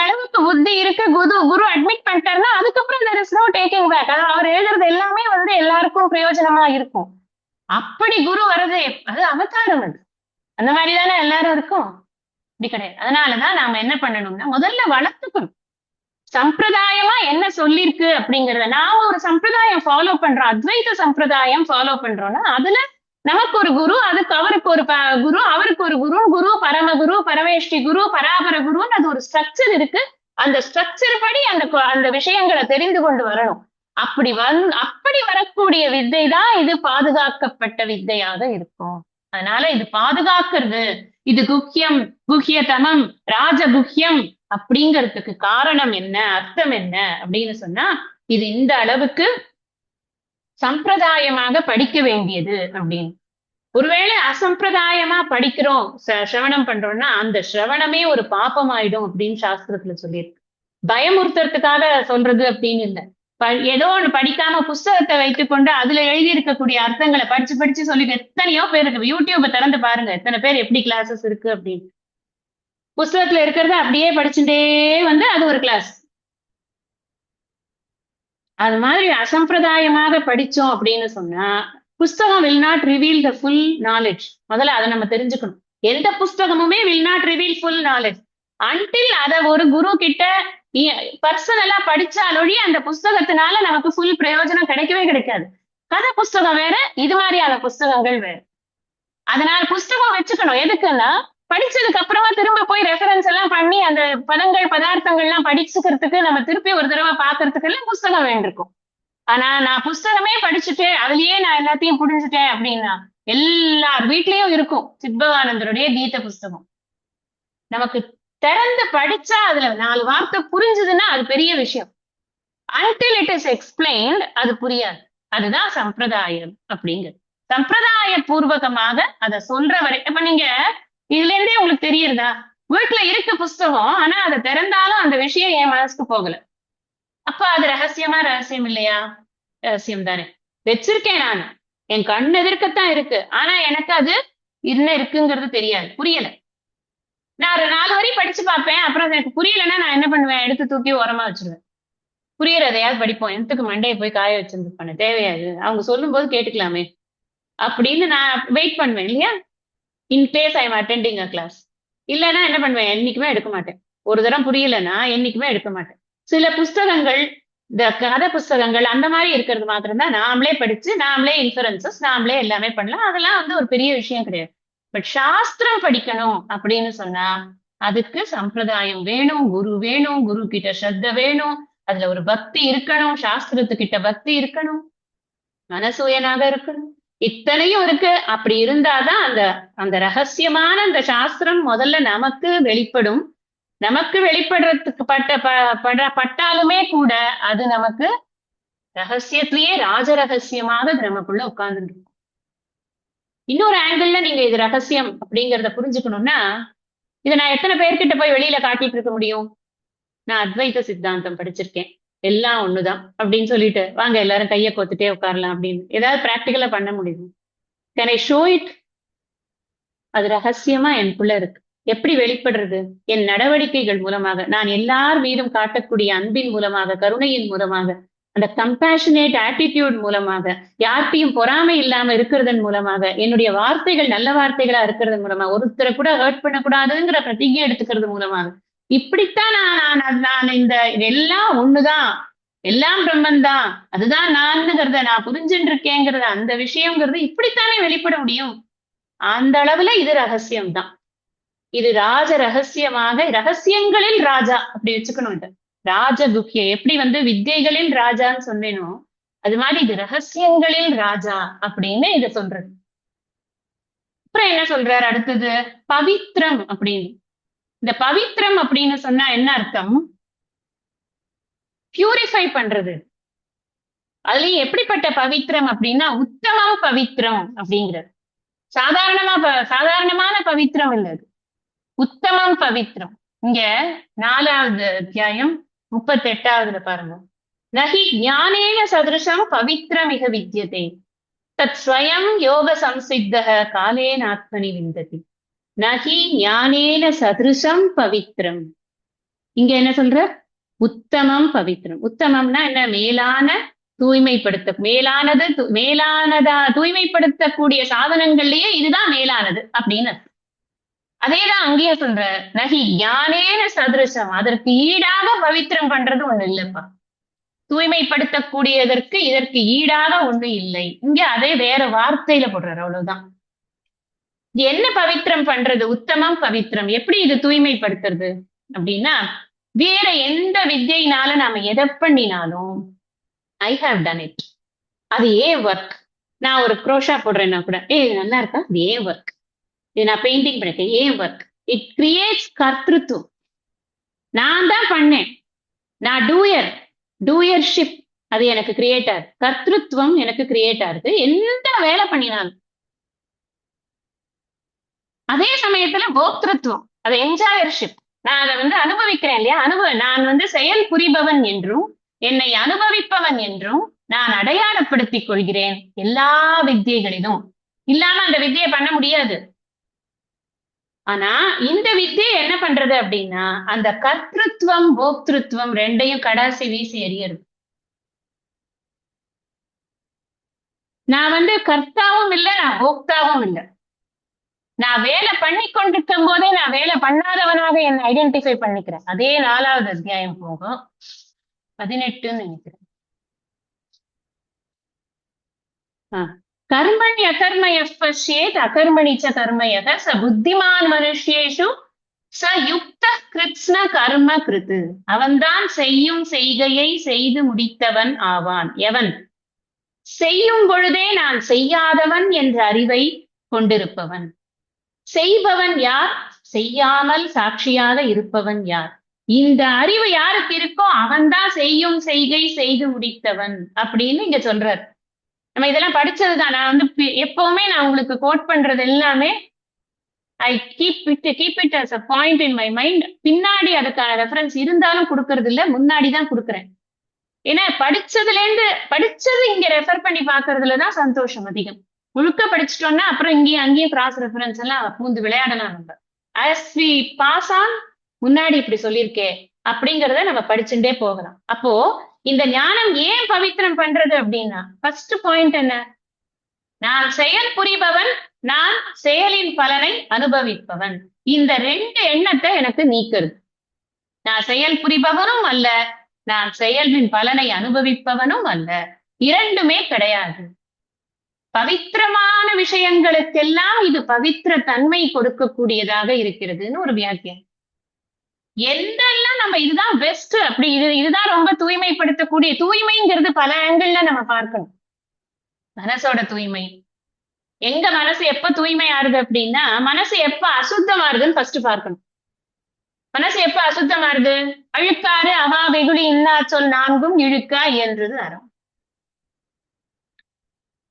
அளவுக்கு புத்தி இருக்க குரு அட்மிட் பண்ணிட்டாருன்னா அதுக்கப்புறம் there is no taking back. அதாவது அவர் எழுதுறது எல்லாமே எல்லாருக்கும் பிரயோஜனமா இருக்கும். அப்படி குரு வர்றது அது அவதாரம். அது அந்த மாதிரிதானே எல்லாரும் இருக்கும், அப்படி கிடையாது. அதனாலதான் நாம என்ன பண்ணணும்னா முதல்ல வளர்த்துக்கணும். சம்பிரதாயமா என்ன சொல்லிருக்கு அப்படிங்கறத நாம ஒரு சம்பிரதாயம் ஃபாலோ பண்றோம், அத்வைத சம்பிரதாயம் ஃபாலோ பண்றோம்னா அதுல நமக்கு ஒரு குரு, அதுக்கு அவருக்கு ஒரு குரு, அவருக்கு ஒரு குரு பரமகுரு, பரமேஷ்டி குரு, பராபர குருன்னு அது ஒரு ஸ்ட்ரக்சர் இருக்கு. அந்த ஸ்ட்ரக்சர் படி அந்த விஷயங்களை தெரிந்து கொண்டு வரணும். அப்படி வரக்கூடிய வித்தை தான் இது பாதுகாக்கப்பட்ட வித்தையாக இருக்கும். அதனால இது பாதுகாக்கிறது, இது குஹ்யம், குஹ்யதமம், ராஜகுஹ்யம் அப்படிங்கிறதுக்கு காரணம் என்ன, அர்த்தம் என்ன அப்படின்னு சொன்னா, இது இந்த அளவுக்கு சம்பிரதாயமாக படிக்க வேண்டியது அப்படின்னு. ஒருவேளை அசம்பிரதாயமா படிக்கிறோம், சிரவணம் பண்றோம்னா அந்த சிரவணமே ஒரு பாப்பம் ஆயிடும் அப்படின்னு சாஸ்திரத்துல சொல்லியிருக்கு. பயமுறுத்துறதுக்காக சொல்றது அப்படின்னு இல்லை. ஏதோ ஒண்ணு படிக்காம புஸ்தகத்தை வைத்துக்கொண்டு அதுல எழுதி இருக்கக்கூடிய அர்த்தங்களை படிச்சு சொல்லிட்டு எத்தனையோ பேருக்கு யூடியூபை திறந்து பாருங்க, எத்தனை பேர் எப்படி கிளாஸஸ் இருக்கு அப்படின்னு. புஸ்தகத்துல இருக்கிறத அப்படியே படிச்சுட்டே அது ஒரு கிளாஸ். அது மாதிரி அசம்பிரதாயமாக படிச்சோம் அப்படின்னு சொன்னா புஸ்தகம் will not reveal the full knowledge. முதல்ல அதை நம்ம தெரிஞ்சுக்கணும். எந்த புஸ்தகமுமே will not reveal full knowledge until அத ஒரு குரு கிட்ட பர்சனலா படிச்சாலொழி அந்த புஸ்தகத்தினால நமக்கு ஃபுல் பிரயோஜனம் கிடைக்கவே கிடைக்காது. கதை புஸ்தகம் வேற, இது மாதிரியான புஸ்தகங்கள் வேற. அதனால புஸ்தகம் வச்சுக்கணும். எதுக்குன்னா படிச்சதுக்கு அப்புறமா திரும்ப போய் ரெஃபரன்ஸ் எல்லாம் பண்ணி அந்த பதங்கள் பதார்த்தங்கள் எல்லாம் படிச்சுக்கிறதுக்கு நம்ம திருப்பி ஒரு தடவை பாக்குறதுக்கு எல்லாம் புஸ்தகம் வேண்டியிருக்கும். ஆனா நான் புஸ்தகமே படிச்சுட்டு அதுலயே நான் எல்லாத்தையும் புரிஞ்சுட்டேன் அப்படின்னா எல்லார் வீட்லயும் இருக்கும் சித்பவானந்தருடைய கீத புஸ்தகம். நமக்கு திறந்து படிச்சா அதுல 4 வார்த்தை புரிஞ்சுதுன்னா அது பெரிய விஷயம். until it is explained அது புரியாது. அதுதான் சம்பிரதாயம் அப்படிங்கிறது. சம்பிரதாய பூர்வகமாக அதை சொல்ற வரை இப்ப நீங்க இதுல இருந்தே உங்களுக்கு தெரியுறதா, வீட்டுல இருக்க புஸ்தகம் ஆனா அதை திறந்தாலும் அந்த விஷயம் என் மனசுக்கு போகல. அப்ப அது ரகசியம் இல்லையா? ரகசியம் தானே. வச்சிருக்கேன் நான், என் கண் எதிர்க்கத்தான் இருக்கு, ஆனா எனக்கு அது என்ன இருக்குங்கிறது தெரியாது, புரியல. நான் ஒரு 4 வரி படிச்சு பார்ப்பேன், அப்புறம் எனக்கு புரியலன்னா நான் என்ன பண்ணுவேன், எடுத்து தூக்கி ஓரமா வச்சிருவேன். புரியறதையாவது படிப்போம், எந்தக்கு மண்டையை போய் காய வச்சிருந்துப்பானு, தேவையாது, அவங்க சொல்லும் போது கேட்டுக்கலாமே அப்படின்னு நான் வெயிட் பண்ணுவேன் இல்லையா? In case I am attending a class. இல்லைன்னா என்ன பண்ணுவேன், என்னைக்குமே எடுக்க மாட்டேன். ஒரு தரம் புரியலன்னா என்னைக்குமே எடுக்க மாட்டேன். சில புஸ்தகங்கள், இந்த கதை புஸ்தகங்கள் அந்த மாதிரி இருக்கிறது மாத்திரம்தான் நாமளே படிச்சு நாமளே இன்ஃபரன்சஸ் நாமளே எல்லாமே பண்ணலாம். அதெல்லாம் ஒரு பெரிய விஷயம் கிடையாது. பட் சாஸ்திரம் படிக்கணும் அப்படின்னு சொன்னா அதுக்கு சம்பிரதாயம் வேணும், குரு வேணும், குரு கிட்ட ஸ்ரத்த வேணும், அதுல ஒரு பக்தி இருக்கணும், சாஸ்திரத்துக்கிட்ட பக்தி இருக்கணும், மனசூயனாக இருக்கணும், இத்தனையும் இருக்கு. அப்படி இருந்தாதான் அந்த ரகசியமான அந்த சாஸ்திரம் முதல்ல நமக்கு வெளிப்படும். நமக்கு வெளிப்படுறதுக்கு பட்டாலுமே கூட அது நமக்கு ரகசியத்திலேயே ராஜ ரகசியமாக நமக்குள்ள உட்கார்ந்து. இன்னொரு ஆங்கிள் நீங்க இது ரகசியம் அப்படிங்கறத புரிஞ்சுக்கணும்னா, இதை நான் எத்தனை பேர்கிட்ட போய் வெளியில காட்டிட்டு இருக்க முடியும்? நான் அத்வைத சித்தாந்தம் படிச்சிருக்கேன், எல்லாம் ஒண்ணுதான் அப்படின்னு சொல்லிட்டு வாங்க எல்லாரும் கையை கோத்துட்டே உட்காரலாம் அப்படின்னு ஏதாவது பிராக்டிக்கலா பண்ண முடியும்? Can I show it? அது ரகசியமா எனக்குள்ள இருக்கு. எப்படி வெளிப்படுறது? என் நடவடிக்கைகள் மூலமாக, நான் எல்லார் மீதும் காட்டக்கூடிய அன்பின் மூலமாக, கருணையின் மூலமாக அந்த கம்பேஷனேட் ஆட்டிடியூட் மூலமாக, யார்கிட்டையும் பொறாமை இல்லாம இருக்கிறதன் மூலமாக, என்னுடைய வார்த்தைகள் நல்ல வார்த்தைகளா இருக்கிறது மூலமா, ஒருத்தரை கூட ஹர்ட் பண்ணக்கூடாதுங்கிற பிரதிஜை எடுத்துக்கிறது மூலமாக, இப்படித்தான் நான் இந்த இதெல்லாம் ஒண்ணுதான், எல்லாம் பிரம்மன்தான், அதுதான் நான்ங்கிறத நான் புரிஞ்சுட்டு இருக்கேங்கிறத, அந்த விஷயங்கிறது இப்படித்தானே வெளிப்பட முடியும். அந்த அளவுல இது ரகசியம் தான். இது ராஜ ரகசியமாக, ரகசியங்களில் ராஜா அப்படி வச்சுக்கணும். இது ராஜகுக்கிய எப்படி வித்தைகளில் ராஜான்னு சொன்னேனோ அது மாதிரி இது ரகசியங்களில் ராஜா அப்படின்னு இத சொல்றது. அப்புறம் என்ன சொல்றாரு அடுத்தது, பவித்ரம் அப்படின்னு. இந்த பவித்ரம் அப்படின்னு சொன்னா என்ன அர்த்தம்? பியூரிஃபை பண்றது. அதுலயும் எப்படிப்பட்ட பவித்ரம் அப்படின்னா உத்தமம் பவித்ரம் அப்படிங்கிறது. சாதாரணமான பவித்ரம் இல்ல, உத்தமம் பவித்ரம். இங்க 4வது அத்தியாயம் 38வதுல பாருங்க. நஹி ஞானேன சதுருஷம் பவித்ரமிக வித்யதே தத் ஸ்வயம் யோக சம்சித்தஹ காலேன ஆத்மனி விந்ததி. நஹி ஞானேன சதுருஷம் பவித்ரம். இங்க என்ன சொல்ற? உத்தமம் பவித்ரம். உத்தமம்னா என்ன? மேலான, மேலானதா தூய்மைப்படுத்தக்கூடிய சாதனங்கள்லயே இதுதான் மேலானது அப்படின்னு. அதேதான் அங்கேயே சொல்ற, நகி ஞானேன சதுருஷம், அதற்கு ஈடாக பவித்திரம் பண்றது ஒண்ணு இல்லப்பா. தூய்மைப்படுத்தக்கூடியதற்கு இதற்கு ஈடாக ஒண்ணு இல்லை. இங்க அதே வேற வார்த்தையில போடுறாரு, அவ்வளவுதான். என்ன பவித்திரம் பண்றது? உத்தமம் பவித்திரம். எப்படி இது தூய்மைப்படுத்துறது அப்படின்னா, வேற எந்த வித்தியினால நாம எதை பண்ணினாலும் ஐ ஹாவ் டன் இட், அது ஏன் ஒர்க். நான் ஒரு குரோஷா போடுறேன்னா கூட, நல்லா இருக்கா, அது ஏன் ஒர்க். இது நான் பெயிண்டிங் பண்ணிட்டேன், ஏன் ஒர்க். It creates கர்த்திருவம். நான் தான் பண்ணேன், நான் டூயர்ஷிப், அது எனக்கு கிரியேட் ஆகுது. கர்த்திருவம் எனக்கு கிரியேட் ஆகுது எந்த வேலை பண்ணினாலும். அதே சமயத்துல போக்திருத்துவம், அது என்ஜாயர்ஷிப், நான் அதை அனுபவிக்கிறேன் இல்லையா. நான் செயல் புரிபவன் என்றும் என்னை அனுபவிப்பவன் என்றும் நான் அடையாளப்படுத்திக் கொள்கிறேன் எல்லா வித்தியைகளிலும். இல்லாம அந்த வித்தியை பண்ண முடியாது. ஆனா இந்த வித்தியை என்ன பண்றது அப்படின்னா, அந்த கர்த்திருவம் போக்திருத்துவம் ரெண்டையும் கடாசி வீசி எறியறது. நான் கர்த்தாவும் இல்லை, நான் போக்தாவும் இல்லை. நான் வேலை பண்ணி கொண்டிருக்கும் போதே நான் வேலை பண்ணாதவனாக என்னை ஐடென்டிஃபை பண்ணிக்கிறேன். அதே 4வது அத்தியாயம் போகும், 18ன்னு நினைக்கிறேன். கர்மணி அகர்மய பஷ்யேத் அகர்மணி ச கர்மயக ச புத்திமான் மனுஷ்யேஷு ச யுக்த கிருத்ஸ்ன கர்ம கிருத்து. அவன்தான் செய்யும் செய்கையை செய்து முடித்தவன் ஆவான். எவன் செய்யும் பொழுதே நான் செய்யாதவன் என்ற அறிவை கொண்டிருப்பவன். செய்பவன் யார்? செய்யாமல் சாட்சியாக இருப்பவன் யார்? இந்த அறிவு யாருக்கு இருக்கோ அவன்தான் செய்யும் செய்கை செய்து முடித்தவன் அப்படின்னு இங்க சொல்றார். நம்ம இதெல்லாம் படிச்சதுதான். நான் எப்பவுமே நான் உங்களுக்கு கோட் பண்றது எல்லாமே I keep it as a point in my mind. பின்னாடி அதுக்கான ரெஃபரன்ஸ் இருந்தாலும் கொடுக்கறது இல்ல, முன்னாடிதான் கொடுக்குறேன். ஏன்னா படிச்சது இங்க ரெஃபர் பண்ணி பாக்குறதுலதான் சந்தோஷம் அதிகம். முழுக்க படிச்சுட்டோம்னா அப்புறம் இங்கேயும் அங்கேயும் கிராஸ் ரெஃபரன்ஸ் எல்லாம் பூந்து விளையாடலாம். நம்ம as we pass on, முன்னாடி இப்படி சொல்லியிருக்கே அப்படிங்கறத நம்ம படிச்சுட்டே போகலாம். அப்போ இந்த ஞானம் ஏன் பவித்திரம் பண்றது அப்படின்னா, ஃபர்ஸ்ட் பாயிண்ட் என்ன? நான் செயல் புரிபவன், நான் செயலின் பலனை அனுபவிப்பவன். இந்த 2 எண்ணத்தை எனக்கு நீக்கிறது. நான் செயல் புரிபவனும் அல்ல, நான் செயலின் பலனை அனுபவிப்பவனும் அல்ல. இரண்டுமே கிடையாது. பவித்திரமான விஷயங்களுக்கெல்லாம் இது பவித்திர தன்மை கொடுக்கக்கூடியதாக இருக்கிறதுன்னு ஒரு வியாக்கியம். எந்தெல்லாம் நம்ம இதுதான் பெஸ்ட், அப்படி இதுதான் ரொம்ப தூய்மைப்படுத்தக்கூடிய. தூய்மைங்கிறது பல ஆங்கிள் நம்ம பார்க்கணும். மனசோட தூய்மை, எங்க மனசு எப்ப தூய்மை ஆறுது அப்படின்னா, மனசு எப்ப அசுத்தமாறுதுன்னு ஃபர்ஸ்ட் பார்க்கணும். மனசு எப்ப அசுத்தமாறுது? அழுக்காறு அவா வெகுளி இன்னா சொல் 4ம் இழுக்கா என்றது அறம்.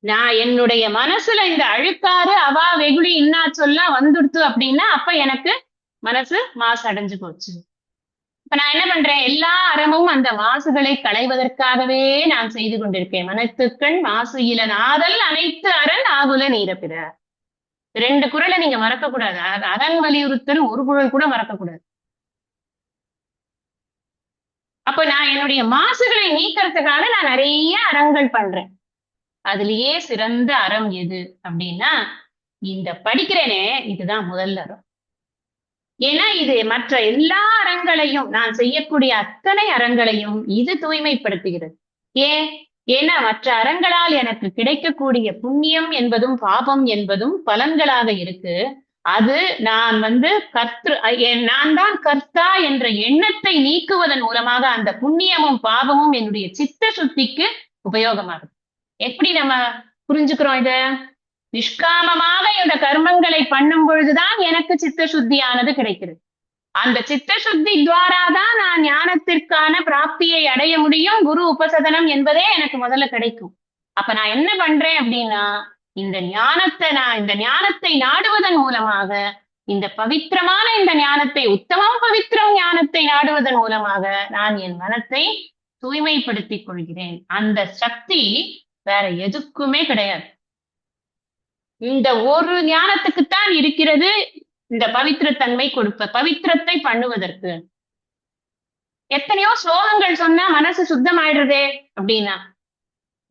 நான் என்னுடைய மனசுல இந்த அழுக்காறு அவா வெகுளி இன்னா சொல்லா வந்துடுத்து அப்படின்னா அப்ப எனக்கு மனசு மாசு அடைஞ்சு போச்சு. இப்ப நான் என்ன பண்றேன்? எல்லா அறமும் அந்த மாசுகளை களைவதற்காகவே நான் செய்து கொண்டிருக்கேன். மனத்துக்கண் மாசு இலன் ஆதல் அனைத்து அரண் ஆகுல நீரப்பிற. 2 குறளை நீங்க மறக்க கூடாது. அரண் வலியுறுத்தல் ஒரு குறள் கூட மறக்க கூடாது. அப்ப நான் என்னுடைய மாசுகளை நீக்கிறதுக்காக நான் நிறைய அறங்கள் பண்றேன். அதுலயே சிறந்த அறம் எது அப்படின்னா, இந்த படிக்கிறேனே இதுதான் முதல் அறம். ஏன்னா இது மற்ற எல்லா அறங்களையும், நான் செய்யக்கூடிய அத்தனை அறங்களையும் இது தூய்மைப்படுத்துகிறது. ஏன்? ஏன்னா மற்ற அறங்களால் எனக்கு கிடைக்கக்கூடிய புண்ணியம் என்பதும் பாபம் என்பதும் பலன்களாக இருக்கு. அது நான் நான் தான் கர்த்தா என்ற எண்ணத்தை நீக்குவதன் மூலமாக அந்த புண்ணியமும் பாவமும் என்னுடைய சித்த சுத்திக்கு உபயோகமாகுது. எப்படி நம்ம புரிஞ்சுக்கிறோம் இத? நிஷ்காமமாக இந்த கர்மங்களை பண்ணும் பொழுதுதான் எனக்கு சித்த சுத்தியானது கிடைக்கிறது. அந்த சித்த சுத்தி துவாராதான் நான் ஞானத்திற்கான பிராப்தியை அடைய முடியும். குரு உபசதனம் என்பதே எனக்கு முதல்ல கிடைக்கும். அப்ப நான் என்ன பண்றேன் அப்படின்னா, இந்த ஞானத்தை நாடுவதன் மூலமாக, இந்த பவித்திரமான இந்த ஞானத்தை, உத்தமம் பவித்திரம் ஞானத்தை நாடுவதன் மூலமாக நான் என் மனத்தை தூய்மைப்படுத்திக் கொள்கிறேன். அந்த சக்தி வேற எதுக்குமே கிடையாது. இந்த ஒரு ஞானத்துக்குத்தான் இருக்கிறது இந்த பவித்திரத்தன்மை பவித்திரத்தை பண்ணுவதற்கு. எத்தனையோ ஸ்லோகங்கள் சொன்னா மனசு சுத்தமாயிடுறதே அப்படின்னா,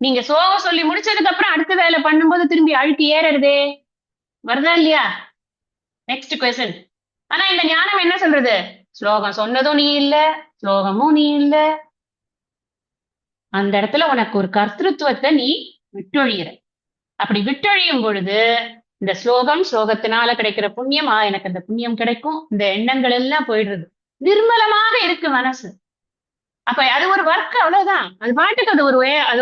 நீங்க ஸ்லோகம் சொல்லி முடிச்சதுக்கு அப்புறம் அடுத்த வேலை பண்ணும்போது திரும்பி அழுக்கு ஏறதே வருதா இல்லையா? Next question. ஆனா இந்த ஞானம் என்ன சொல்றது? ஸ்லோகம் சொன்னதும் நீ இல்ல, ஸ்லோகமும் நீ இல்ல, அந்த இடத்துல உனக்கு ஒரு கர்த்தத்துவத்தை நீ விட்டொழிகிற. அப்படி விட்டொழியும் பொழுது இந்த ஸ்லோகத்தினால கிடைக்கிற புண்ணியம், எனக்கு அந்த புண்ணியம் கிடைக்கும், இந்த எண்ணங்கள் எல்லாம் போயிடுறது. நிர்மலமாக இருக்கு மனசு. அப்ப அது ஒரு ஒர்க், அவ்வளவுதான். அது பாட்டுக்கு அது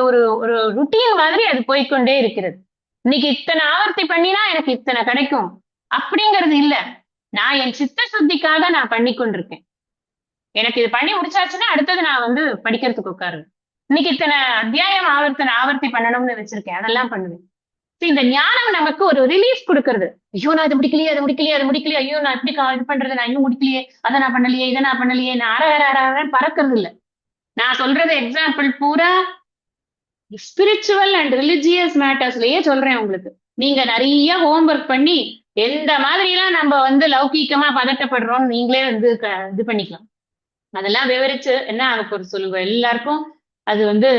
ஒரு ஒரு ருட்டீன் மாதிரி அது போய்கொண்டே இருக்கிறது. இன்னைக்கு இத்தனை ஆவர்த்தி பண்ணினா எனக்கு இத்தனை கிடைக்கும் அப்படிங்கிறது இல்ல. நான் என் சித்த சுத்திக்காக நான் பண்ணி கொண்டிருக்கேன். எனக்கு இது பண்ணி முடிச்சாச்சுன்னா அடுத்தது நான் படிக்கிறதுக்கு உட்காருவேன். இன்னைக்கு இத்தனை அத்தியாயம் ஆவர்த்தி பண்ணணும்னு வச்சிருக்கேன், அதெல்லாம் பண்ணுவேன். இந்த ஞானம் நமக்கு ஒரு ரிலீஃப் கொடுக்கறது. ஐயோ நான் இது முடிக்கலையே, ஐயோ நான் எப்படி இது பண்றது, நான் இன்னும் முடிக்கலையே, அதை நான் பண்ணலையே, இதை நான் பண்ணலையே, நான் அற பறக்கிறது இல்ல. நான் சொல்றது எக்ஸாம்பிள் பூரா ஸ்பிரிச்சுவல் அண்ட் ரிலிஜியஸ் மேட்டர்ஸ்லயே சொல்றேன் உங்களுக்கு. நீங்க நிறைய ஹோம்ஒர்க் பண்ணி எந்த மாதிரி எல்லாம் நம்ம லௌகீகமா பதட்டப்படுறோம் நீங்களே இது பண்ணிக்கலாம். அதெல்லாம் விவரிச்சு என்ன ஆக போறது சொல்லுங்க. எல்லாருக்கும் அது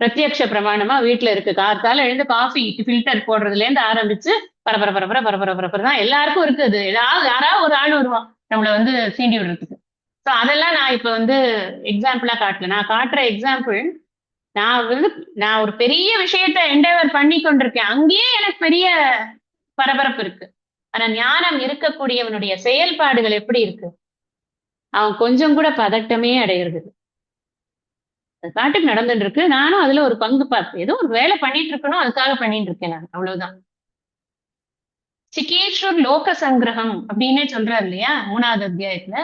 பிரத்யக்ஷ பிரமாணமா வீட்டுல இருக்கு. காத்தால எழுந்து காஃபி ஃபில்டர் போடுறதுல இருந்து ஆரம்பிச்சு பரபரதான் எல்லாருக்கும் இருக்கு. அது யாராவது ஒரு ஆள் வருவான் நம்மள சீண்டி விடுறதுக்கு. ஸோ அதெல்லாம் நான் இப்ப எக்ஸாம்பிளா காட்டல. நான் காட்டுற எக்ஸாம்பிள், நான் ஒரு பெரிய விஷயத்த என்டேவர் பண்ணி கொண்டிருக்கேன், அங்கேயே எனக்கு பெரிய பரபரப்பு இருக்கு. ஆனா ஞானம் இருக்கக்கூடியவனுடைய செயல்பாடுகள் எப்படி இருக்கு? அவன் கொஞ்சம் கூட பதட்டமே அடையிறது. அது பாட்டுக்கு நடந்துட்டு இருக்கு. நானும் அதுல ஒரு பங்கு பார்த்து ஏதோ ஒரு வேலை பண்ணிட்டு இருக்கணும், அதுக்காக பண்ணிட்டு இருக்கேன் நான், அவ்வளவுதான். சிகேஸ்வர் லோக சங்கிரகம் அப்படின்னே சொல்றாரு இல்லையா 3வது அத்தியாயத்துல.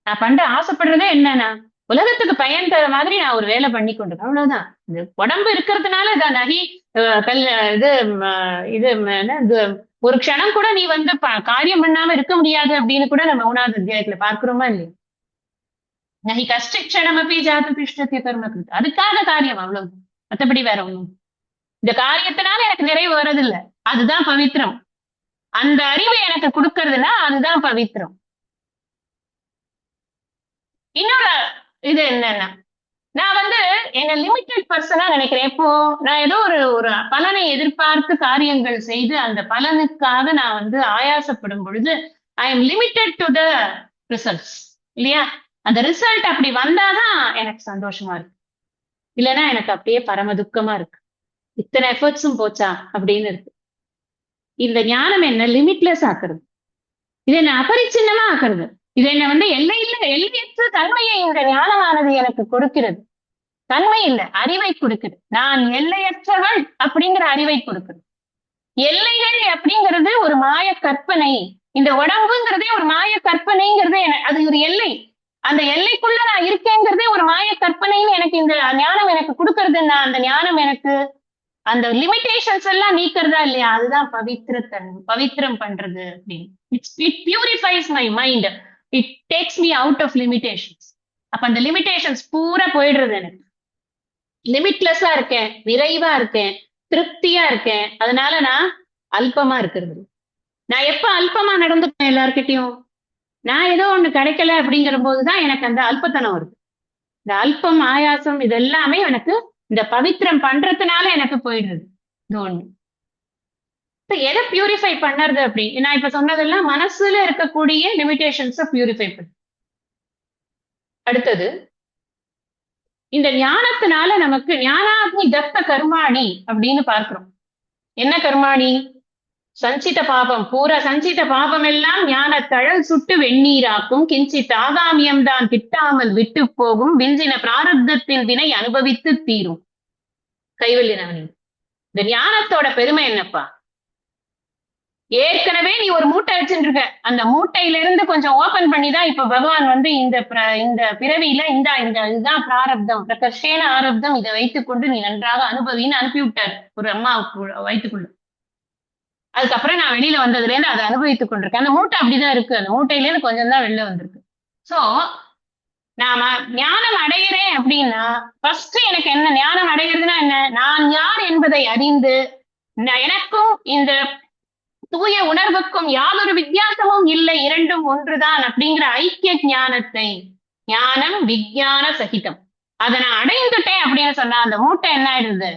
நான் பண்ற ஆசைப்படுறதே என்னன்னா, உலகத்துக்கு பயன் தர மாதிரி நான் ஒரு வேலை பண்ணி கொண்டிருக்கேன், அவ்வளவுதான். இது உடம்பு இருக்கிறதுனால இதான் நகி இது ஒரு க்ஷணம் கூட நீ காரியம் பண்ணாம இருக்க முடியாது அப்படின்னு கூட நம்ம 3வது அத்தியாயத்துல பார்க்கிறோமா இல்லையா? நகி கஷ்ட க்ஷணமப்பி ஜாத திஷ்டத்திய கர்மகிருத். அதுக்காக காரியம், அவ்வளவு. மற்றபடி வேற ஒண்ணும். இந்த காரியத்தினால எனக்கு நிறைவு வர்றதில்லை, அதுதான் பவித்திரம். அந்த அறிவை எனக்கு கொடுக்கறதுன்னா அதுதான் பவித்திரம். இன்னொரு இது என்னன்னா, நான் என்ன லிமிட்டட் பர்சனா நினைக்கிறேன். இப்போ நான் ஏதோ ஒரு பலனை எதிர்பார்த்து காரியங்கள் செய்து அந்த பலனுக்காக நான் ஆயாசப்படும் பொழுது I am limited to the results, இல்லையா? அந்த ரிசல்ட் அப்படி வந்தாதான் எனக்கு சந்தோஷமா இருக்கு. இல்லைன்னா எனக்கு அப்படியே பரம துக்கமா இருக்கு. இத்தனை எஃபர்ட்ஸும் போச்சா அப்படின்னு இருக்கு. இந்த ஞானம் என்ன லிமிட்லெஸ் ஆக்குறது, இது என்ன அபரிச்சின்னமா ஆக்குறது, இது என்ன எல்லையற்ற தன்மையை இந்த ஞானமானது எனக்கு கொடுக்கிறது. தன்மை இல்ல, அறிவை கொடுக்குது. நான் எல்லையற்றவள் அப்படிங்கிற அறிவை கொடுக்குது. எல்லைகள் அப்படிங்கிறது ஒரு மாய கற்பனை. இந்த உடம்புங்கிறதே ஒரு மாய கற்பனைங்கிறதே அது ஒரு எல்லை. அந்த எல்லைக்குள்ள நான் இருக்கேங்கிறதே ஒரு மாய கற்பனைன்னு எனக்கு இந்த ஞானம் எனக்கு கொடுக்கறதுன்னா, அந்த ஞானம் எனக்கு அந்த லிமிடேஷன்ஸ் எல்லாம் நீக்கிறதா இல்லையா? அதுதான் பவித்திரம் பண்றது அப்படின்னு. It purifies my mind, it takes me out of limitations. அப்ப அந்த லிமிடேஷன்ஸ் பூரா போயிடுறது. எனக்கு லிமிட்லெஸ்ஸா இருக்கேன், நிறைவா இருக்கேன், திருப்தியா இருக்கேன். அதனால நான் அல்பமா இருக்கிறது. நான் எப்ப அல்பமா நடந்துப்பேன் எல்லார்கிட்டையும், நான் ஏதோ ஒண்ணு கிடைக்கல அப்படிங்கிற போதுதான் எனக்கு அந்த அல்பத்தனம் வருது. இந்த அல்பம் ஆயாசம் இது எல்லாமே எனக்கு இந்த பவித்திரம் பண்றதுனால எனக்கு போயிடுறது. இது ஒண்ணு. எதை பியூரிஃபை பண்ணுறது அப்படி நான் இப்ப சொன்னதெல்லாம் மனசுல இருக்கக்கூடிய லிமிடேஷன்ஸை பியூரிஃபை பண்ணு. அடுத்தது இந்த ஞானத்தினால நமக்கு ஞானாக்னி தத்த கர்மாணி அப்படின்னு பார்க்கிறோம். என்ன கர்மாணி? சஞ்சித பாபம், பூரா சஞ்சித பாபம் எல்லாம் ஞான தழல் சுட்டு வெந்நீராக்கும். கிஞ்சித் ஆகாமியம் தான் கிட்டாமல் விட்டு போகும். விஞ்சின பிராரப்தத்தின் வினை அனுபவித்து தீரும். கைவல்ய நவனி. இந்த ஞானத்தோட பெருமை என்னப்பா? ஏற்கனவே நீ ஒரு மூட்டை வச்சுட்டு இருக்க, அந்த மூட்டையில இருந்து கொஞ்சம் ஓபன் பண்ணிதான் இப்ப பகவான் வந்து இந்த பிறவியில இதுதான் பிராரப்தம், பிரகர்ஷேன ஆரப்தம், இதை வைத்துக் கொண்டு நீ நன்றாக அனுபவின்னு அனுப்பி விட்டார் ஒரு அம்மாவுக்கு வயிற்றுக்குள்ள. அதுக்கப்புறம் நான் வெளியில வந்ததுல இருந்து அதை அனுபவித்துக் கொண்டிருக்கேன். அந்த மூட்டை அப்படிதான் இருக்கு, அந்த மூட்டையில இருந்து கொஞ்சம் தான் வெளில வந்திருக்கு. சோ நாம ஞானம் அடைகிறேன் அப்படின்னா ஃபர்ஸ்ட் எனக்கு என்ன ஞானம் அடைகிறதுனா என்ன? நான் யார் என்பதை அறிந்து எனக்கும் இந்த தூய உணர்வுக்கும் யாதொரு வித்தியாசமும் இல்லை, இரண்டும் ஒன்றுதான் அப்படிங்கிற ஐக்கிய ஞானத்தை, ஞானம் விஞ்ஞான சகிதம், அதை நான் அடைந்துட்டேன் அப்படின்னு சொன்னா அந்த மூட்டை என்ன ஆயிடுது?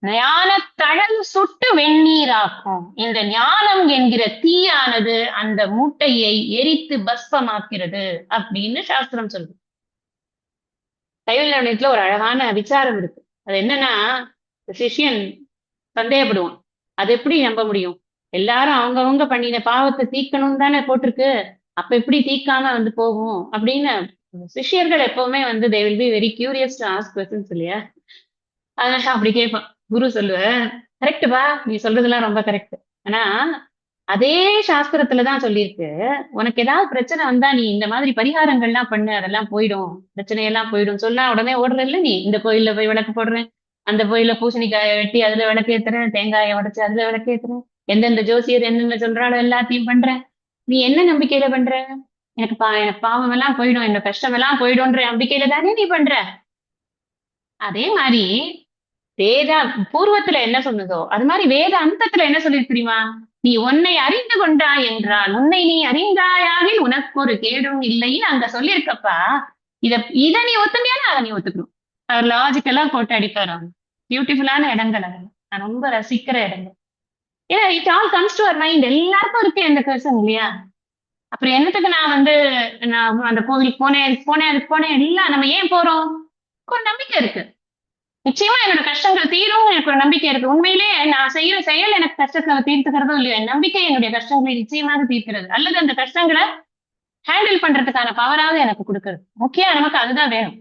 ஞான தழல் சுட்டு வெந்நீராக்கும். இந்த ஞானம் என்கிற தீயானது அந்த மூட்டையை எரித்து பஸ்பமாக்கிறது அப்படின்னு சாஸ்திரம் சொல்லுது. கைவல்யத்துல ஒரு அழகான விசாரம் இருக்கு. அது என்னன்னா, சிஷ்யன் சந்தேகப்படுவான், அது எப்படி நம்ப முடியும்? எல்லாரும் அவங்கவுங்க பண்ணின பாவத்தை தீக்கணும் தானே போட்டிருக்கு, அப்ப எப்படி தீக்காம வந்து போகும் அப்படின்னு. சிஷ்யர்கள் எப்பவுமே வந்து they will be very curious to ask questions இல்லையா? அதனால அப்படி கேட்பான். குரு சொல்லுவேன், கரெக்டுப்பா, நீ சொல்றதெல்லாம் ரொம்ப கரெக்ட். ஆனா அதே சாஸ்திரத்துலதான் சொல்லியிருக்கு, உனக்கு ஏதாவது பிரச்சனை வந்தா நீ இந்த மாதிரி பரிகாரங்கள்லாம் பண்ணு, அதெல்லாம் போயிடும், பிரச்சனையெல்லாம் போயிடும் சொன்னா உடனே ஓடுறல்ல நீ. இந்த கோயில்ல போய் விளக்கு போடுறேன், அந்த கோயில்ல பூசணிக்காயை வெட்டி அதுல விளக்கு ஏத்துறேன், தேங்காயை உடைச்சு அதுல விளக்கு ஏத்துறேன், எந்தெந்த ஜோசியர் என்னென்ன சொல்றாளோ எல்லாத்தையும் பண்றேன். நீ என்ன நம்பிக்கையில பண்ற? எனக்கு பாவம் எல்லாம் போயிடும், என்ன கஷ்டம் எல்லாம் போயிடும்ன்ற நம்பிக்கையில தானே நீ பண்ற. அதே மாதிரி வேத பூர்வத்துல என்ன சொன்னதோ அது மாதிரி வேத அந்தத்துல என்ன சொல்லிருக்கு தெரியுமா? நீ உன்னை அறிந்து கொண்டாய் என்றால், உன்னை நீ அறிந்தாயாகில் உனக்கு ஒரு கேடும் இல்லைன்னு அங்க சொல்லியிருக்கப்பா. இத நீ ஒத்துமையான அதை நீ ஒத்துக்கணும். அவர் லாஜிக்கலா போட்டு அடிப்பாரு. பியூட்டிஃபுல்லான இடங்கள் அது, நான் ரொம்ப ரசிக்கிற இடங்கள். ஏன்னா it all comes to our mind. எல்லாருக்கும் இருக்கு எந்த கஷ்டம் இல்லையா? அப்புறம் என்னத்துக்கு நான் வந்து நான் அந்த கோவிலுக்கு போனேன் எல்லாம் நம்ம ஏன் போறோம்? ஒரு நம்பிக்கை இருக்கு. நிச்சயமா என்னோட கஷ்டங்கள் தீரும் எனக்கு ஒரு நம்பிக்கை இருக்கு. உண்மையிலே நான் செய்யற செயல் எனக்கு கஷ்டங்களை தீர்த்துக்கிறதோ இல்லையோ, என் நம்பிக்கை என்னுடைய கஷ்டங்களை நிச்சயமாக தீர்க்கிறது, அல்லது அந்த கஷ்டங்களை ஹேண்டில் பண்றதுக்கான பவராவது எனக்கு கொடுக்கறது. முக்கியம் நமக்கு அதுதான் வேணும்.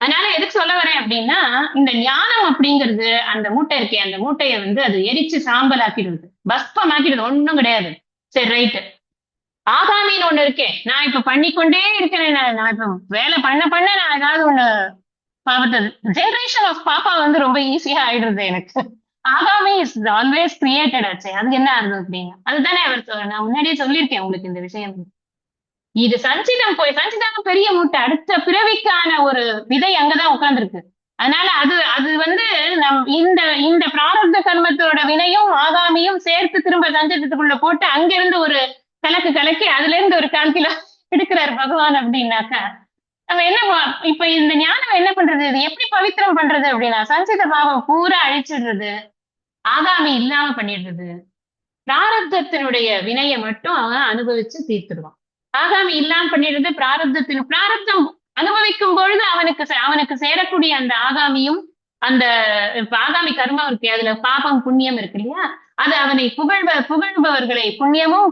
அதனால எதுக்கு சொல்ல வரேன் அப்படின்னா, இந்த ஞானம் அப்படிங்கிறது அந்த மூட்டை இருக்கே, அந்த மூட்டையை வந்து அது எரிச்சு சாம்பல் ஆக்கிடுது, பஸ்பம் ஆக்கிடுது, ஒண்ணும் கிடையாது. சரி ரைட்டு, ஆகாமின்னு ஒண்ணு இருக்கேன், நான் இப்ப பண்ணிக்கொண்டே இருக்கிறேன், நான் இப்ப வேலை பண்ண நான் ஏதாவது ஒண்ணு பாவத்தது ஜெனரேஷன் ஆஃப் பாப்பா வந்து ரொம்ப ஈஸியா ஆயிடுறது எனக்கு. ஆகாமி இஸ் ஆல்வேஸ் கிரியேட்டட் ஆச்சு, அது என்ன ஆகுது அப்படின்னு அதுதானே அவர் நான் முன்னாடியே சொல்லியிருக்கேன் உங்களுக்கு இந்த விஷயம். இது சஞ்சிதம் பெரிய மூட்டை, அடுத்த பிறவிக்கான ஒரு விதை அங்கதான் உட்கார்ந்துருக்கு. அதனால அது வந்து இந்த பிராரப்த கர்மத்தோட வினையும் ஆகாமியும் சேர்த்து திரும்ப சஞ்சிதத்துக்குள்ள போட்டு அங்கிருந்து ஒரு கலக்கி அதுல இருந்து ஒரு கால்கிலோ எடுக்கிறார் பகவான் அப்படின்னாக்கா, நம்ம என்ன இப்ப இந்த ஞானம் என்ன பண்றது? இது எப்படி பவித்திரம் பண்றது அப்படின்னா, சஞ்சித பாவம் பூரா அழிச்சிடுறது, ஆகாமி இல்லாம பண்ணிடுறது, பிராரப்தத்தினுடைய வினையை மட்டும் அவன் அனுபவிச்சு தீர்த்துடுவான். ஆகாமி இல்லாம பண்ணிடுறது, பிராரப்தம் அனுபவிக்கும் பொழுது அவனுக்கு சேரக்கூடிய அந்த ஆகாமியும் அந்த ஆகாமி கர்மம் இருக்கு, அதுல பாபம் புண்ணியம் இருக்கு இல்லையா, அது அவனை புகழ்பவர்களை புண்ணியமும்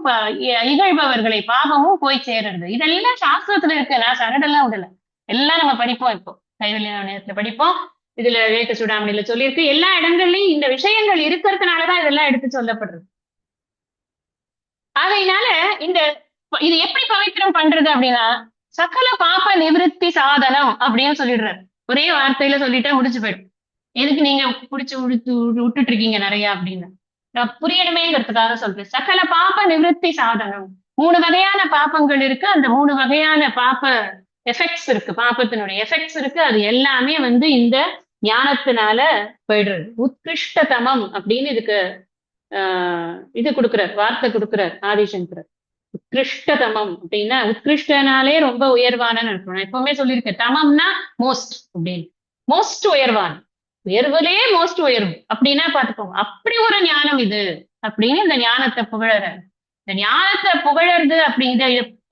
இகழ்பவர்களை பாபமும் போய் சேருறது. இதெல்லாம் சாஸ்திரத்துல இருக்கு, நான் சரடெல்லாம் விடல, எல்லாம் நம்ம படிப்போம். இப்போ கைவல்யத்துல படிப்போம், இதுல விவேக சூடாமணியில சொல்லியிருக்கு. எல்லா இடங்கள்லயும் இந்த விஷயங்கள் இருக்கிறதுனாலதான் இதெல்லாம் எடுத்து சொல்லப்படுறது. ஆகையினால இது எப்படி பவித்திரம் பண்றது அப்படின்னா, சகல பாப்ப நிவிருத்தி சாதனம் அப்படின்னு சொல்லிடுறாரு. ஒரே வார்த்தையில சொல்லிட்டா முடிச்சு போயிடும். எதுக்கு நீங்க பிடிச்சு விட்டுட்டு இருக்கீங்க நிறைய அப்படின்னு நான் புரியணுமேங்கிறதுக்காக சொல்றேன். சகல பாப்ப நிவிருத்தி சாதனம், 3 வகையான பாப்பங்கள் இருக்கு, அந்த 3 வகையான பாப்ப எஃபெக்ட்ஸ் இருக்கு, பாப்பத்தினுடைய எஃபெக்ட்ஸ் இருக்கு, அது எல்லாமே வந்து இந்த ஞானத்தினால போயிடுறது. உத்கிருஷ்டதமம் அப்படின்னு இதுக்கு இது கொடுக்கிறார், வார்த்தை கொடுக்கிறார் ஆதிசங்கரர். உத்கிருஷ்டதமம் அப்படின்னா உத்கிருஷ்டனாலே ரொம்ப உயர்வானன்னு இருக்கும். நான் எப்பவுமே சொல்லியிருக்கேன், தமம்னா மோஸ்ட் அப்படின்னு. மோஸ்ட் உயர்வான், உயர்வுலே மோஸ்ட் உயர்வு அப்படின்னா பாத்துக்கோங்க. அப்படி ஒரு ஞானம் இது அப்படின்னு இந்த ஞானத்தை புகழற. இந்த ஞானத்தை புகழறது அப்படி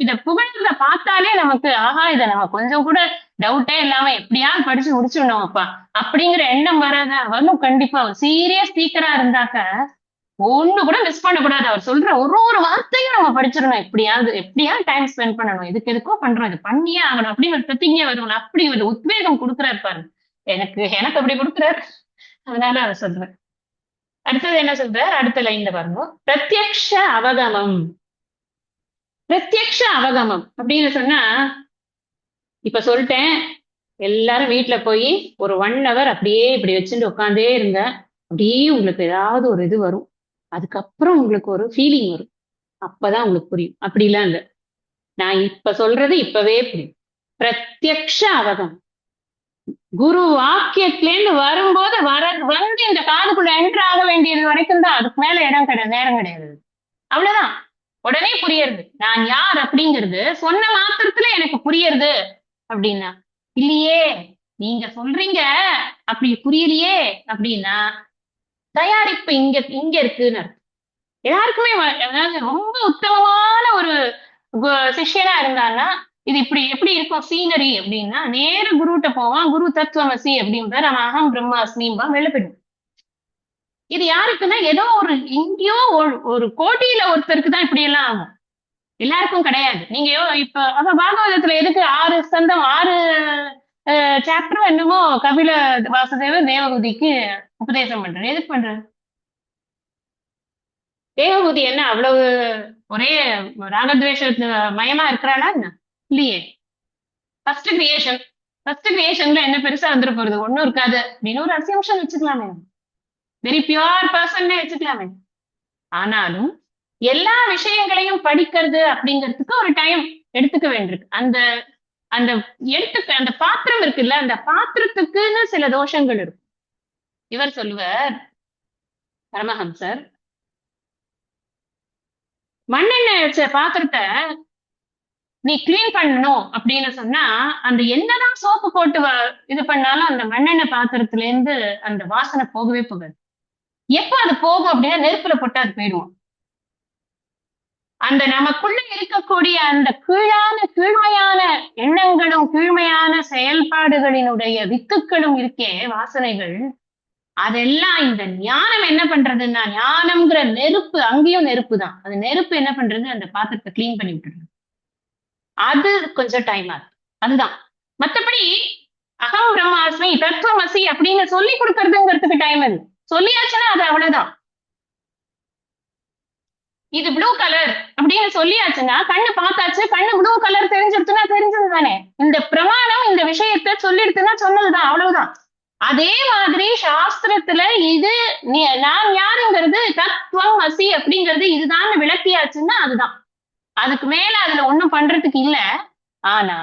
இத புகழறத பார்த்தாலே நமக்கு ஆஹா, இதை நம்ம கொஞ்சம் கூட டவுட்டே இல்லாம எப்படியாவது படிச்சு முடிச்சிடணும் அப்பா அப்படிங்கிற எண்ணம் வரணும். கண்டிப்பா சீரியஸ் ஸ்பீக்கரா இருந்தாக்க ஒண்ணு கூட மிஸ் பண்ணக்கூடாது. அவர் சொல்ற ஒரு வார்த்தையும் நம்ம படிச்சிடணும். எப்படியாவது டைம் ஸ்பெண்ட் பண்ணணும். எதுக்கோ பண்றோம், இது பண்ணியே ஆகணும் அப்படின்னு ஒரு பிரதிஜை வரும். அப்படி ஒரு உத்வேகம் கொடுக்குறாரு பாரு. எனக்கு எனக்கு அப்படி கொடுக்குறாரு. அதனால அதை சொல்றேன். அடுத்தது என்ன சொல்றார்? அடுத்த லைன்ல பாருங்க. பிரத்யக்ஷ அவகமம். பிரத்யக்ஷ அவகமம் அப்படின்னு சொன்னா, இப்ப சொல்லிட்டேன், எல்லாரும் வீட்டுல போய் ஒரு 1 hour அப்படியே இப்படி வச்சுட்டு உட்காந்தே இருங்க. அப்படியே உங்களுக்கு ஏதாவது ஒரு இது வரும். அதுக்கப்புறம் உங்களுக்கு ஒரு ஃபீலிங் வரும். அப்பதான் உங்களுக்கு புரியும். அப்படிலாம் இல்ல. நான் இப்ப சொல்றது இப்பவே புரியும். பிரத்யக்ஷ அவகம். குரு வாக்கியத்திலேருந்து வரும்போது வந்து இந்த காதுக்குள்ள என்ட்ரு ஆக வேண்டியது வரைக்கும் தான். அதுக்கு மேல இடம் கிடையாது, நேரம் கிடையாது. அவ்வளவுதான். உடனே புரியறது நான் யார் அப்படிங்கிறது சொன்ன மாத்திரத்துல எனக்கு புரியறது. அப்படின்னா இல்லையே, நீங்க சொல்றீங்க அப்படி புரியலையே அப்படின்னா தயாரிப்பு இங்க இங்க இருக்குன்னு அர்த்தம். எல்லாருக்குமே அதாவது ரொம்ப உத்தமமான ஒரு சிஷ்யனா இருந்தான்னா இது இப்படி எப்படி இருக்கும் சீனரி அப்படின்னா, நேர குருட்ட போவான். குரு தத்துவமசி அப்படின்பார். அவன் அகம் பிரம்மாஸ்மிம்பா வெளிப்படும். இது யாருக்குன்னா ஏதோ ஒரு எங்கேயோ ஒரு கோட்டியில ஒருத்தருக்கு தான் இப்படி எல்லாம் ஆகும். எல்லாருக்கும் கிடையாது. நீங்க இப்ப அப்ப பாகவதத்துல எதுக்கு 6 ஸ்கந்தம் 6 சாப்டர் என்னமோ கபில வாசுதேவர் தேவகுதிக்கு உபதேசம் பண்றாரு. எதுக்கு பண்றாரு? தேவகூதி என்ன அவ்வளவு ஒரே ராகத்வேஷ மயமா இருக்கிறாளா என்ன? இல்லையே. First creation. ஃபர்ஸ்ட் கிரியேஷன்ல என்ன பெருசா வந்துட போறது? ஒண்ணும் இருக்காது அப்படின்னு ஒரு அசியம்ஷன் வச்சுக்கலாமே. வெரி பியூர் பர்சன் வச்சுக்கலாமே. ஆனாலும் எல்லா விஷயங்களையும் படிக்கிறது அப்படிங்கிறதுக்கு ஒரு டைம் எடுத்துக்க வேண்டியிருக்கு. அந்த அந்த அந்த பாத்திரம் இருக்குல்ல, அந்த பாத்திரத்துக்குன்னு சில தோஷங்கள் இருக்கும். இவர் சொல்லுவார் பரமஹம்சர், மண்ணெண்ணெய் வச்ச பாத்திரத்தை நீ கிளீன் பண்ணணும் அப்படின்னு சொன்னா, அந்த என்னதான் சோப்பு போட்டு இது பண்ணாலும் அந்த மண்ணெண்ணெய் பாத்திரத்துல இருந்து அந்த வாசனை போகவே போகாது. எப்ப அது போகும் அப்படின்னா நெருப்புல போட்டு அது போயிடுவோம். அந்த நமக்குள்ள இருக்கக்கூடிய அந்த கீழ்மையான எண்ணங்களும் கீழ்மையான செயல்பாடுகளினுடைய வித்துக்களும் இருக்கே வாசனைகள், அதெல்லாம் இந்த ஞானம் என்ன பண்றதுன்னா, ஞானம்ங்கிற நெருப்பு அங்கேயும் நெருப்பு தான். அது நெருப்பு என்ன பண்றது? அந்த பாத்திரத்தை கிளீன் பண்ணி விட்டுறது. அது கொஞ்சம் டைம் ஆகுது. அதுதான். மத்தபடி அகம் பிரம்மாஸ்மி தத்துவமசி அப்படின்னு சொல்லி கொடுக்கறதுங்கிறதுக்கு டைம் இல்லை. சொல்லியாச்சுன்னா அது அவ்வளவுதான். இது ப்ளூ கலர் அப்படின்னு சொல்லியாச்சுன்னா, கண்ணு பார்த்தாச்சு, கண்ணு ப்ளூ கலர் தெரிஞ்சிருச்சுன்னா தெரிஞ்சது தானே. இந்த பிரமாணம் இந்த விஷயத்த சொல்லிடுச்சுன்னா சொன்னதுதான், அவ்வளவுதான். அதே மாதிரி சாஸ்திரத்துல இது நான் யாருங்கிறது தத்துவம் அசி அப்படிங்கிறது இதுதான் விளக்கியாச்சுன்னா அதுதான். அதுக்கு மேல அதுல ஒண்ணும் பண்றதுக்கு இல்ல. ஆனா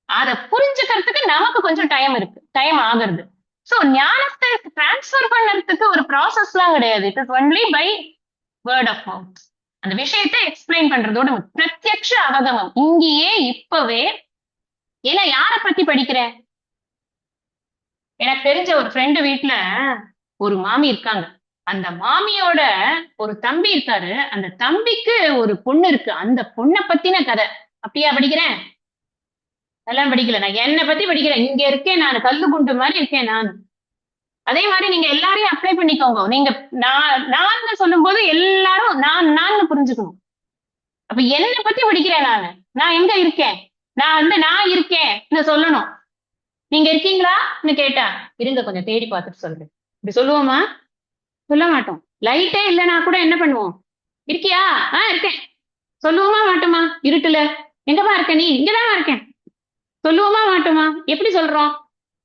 அதை புரிஞ்சுக்கிறதுக்கு நமக்கு கொஞ்சம் டைம் இருக்கு, டைம் ஆகுறது. சோ ஞானத்தை டிரான்ஸ்பர் பண்ணறதுக்கு ஒரு ப்ராசஸ் எல்லாம் கிடையாது. It is only by word of mouth. அந்த விஷயத்தை எக்ஸ்பிளைன் பண்றதோட பிரத்யக்ஷ அவகமம் இங்கேயே இப்பவே. ஏன்னா யார பத்தி படிக்கிறேன்? எனக்கு தெரிஞ்ச ஒரு ஃப்ரெண்டு வீட்டுல ஒரு மாமி இருக்காங்க. அந்த மாமியோட ஒரு தம்பி இருக்காரு. அந்த தம்பிக்கு ஒரு பொண்ணு இருக்கு. அந்த பொண்ணை பத்தின கதை. அப்படியா படிக்கிறேன்? அதெல்லாம் படிக்கல. நான் என்னை பத்தி படிக்கிறேன். இங்க இருக்கேன் நான், கல்லு குண்டு மாதிரி இருக்கேன் நான். அதே மாதிரி நீங்க எல்லாரையும் அப்ளை பண்ணிக்கோங்க. நீங்க நான் சொல்லும் போது எல்லாரும் நான் புரிஞ்சுக்கணும். அப்ப என்னை பத்தி படிக்கிறேன் நான் எங்க இருக்கேன், நான் இருக்கேன் சொல்லணும். நீங்க இருக்கீங்களான்னு கேட்டா இருங்க கொஞ்சம் தேடி பார்த்துட்டு சொல்றேன். இப்படி சொல்லுவோமா? சொல்ல மாட்டோம். லைட்டே இல்லைன்னா கூட என்ன பண்ணுவோம்? இருக்கியா? இருக்கேன் சொல்லுவோமா மாட்டோமா? இருட்டுல எங்கப்பா இருக்க நீ? இங்கதான் இருக்கேன் சொல்லுவோமா மாட்டோமா? எப்படி சொல்றோம்?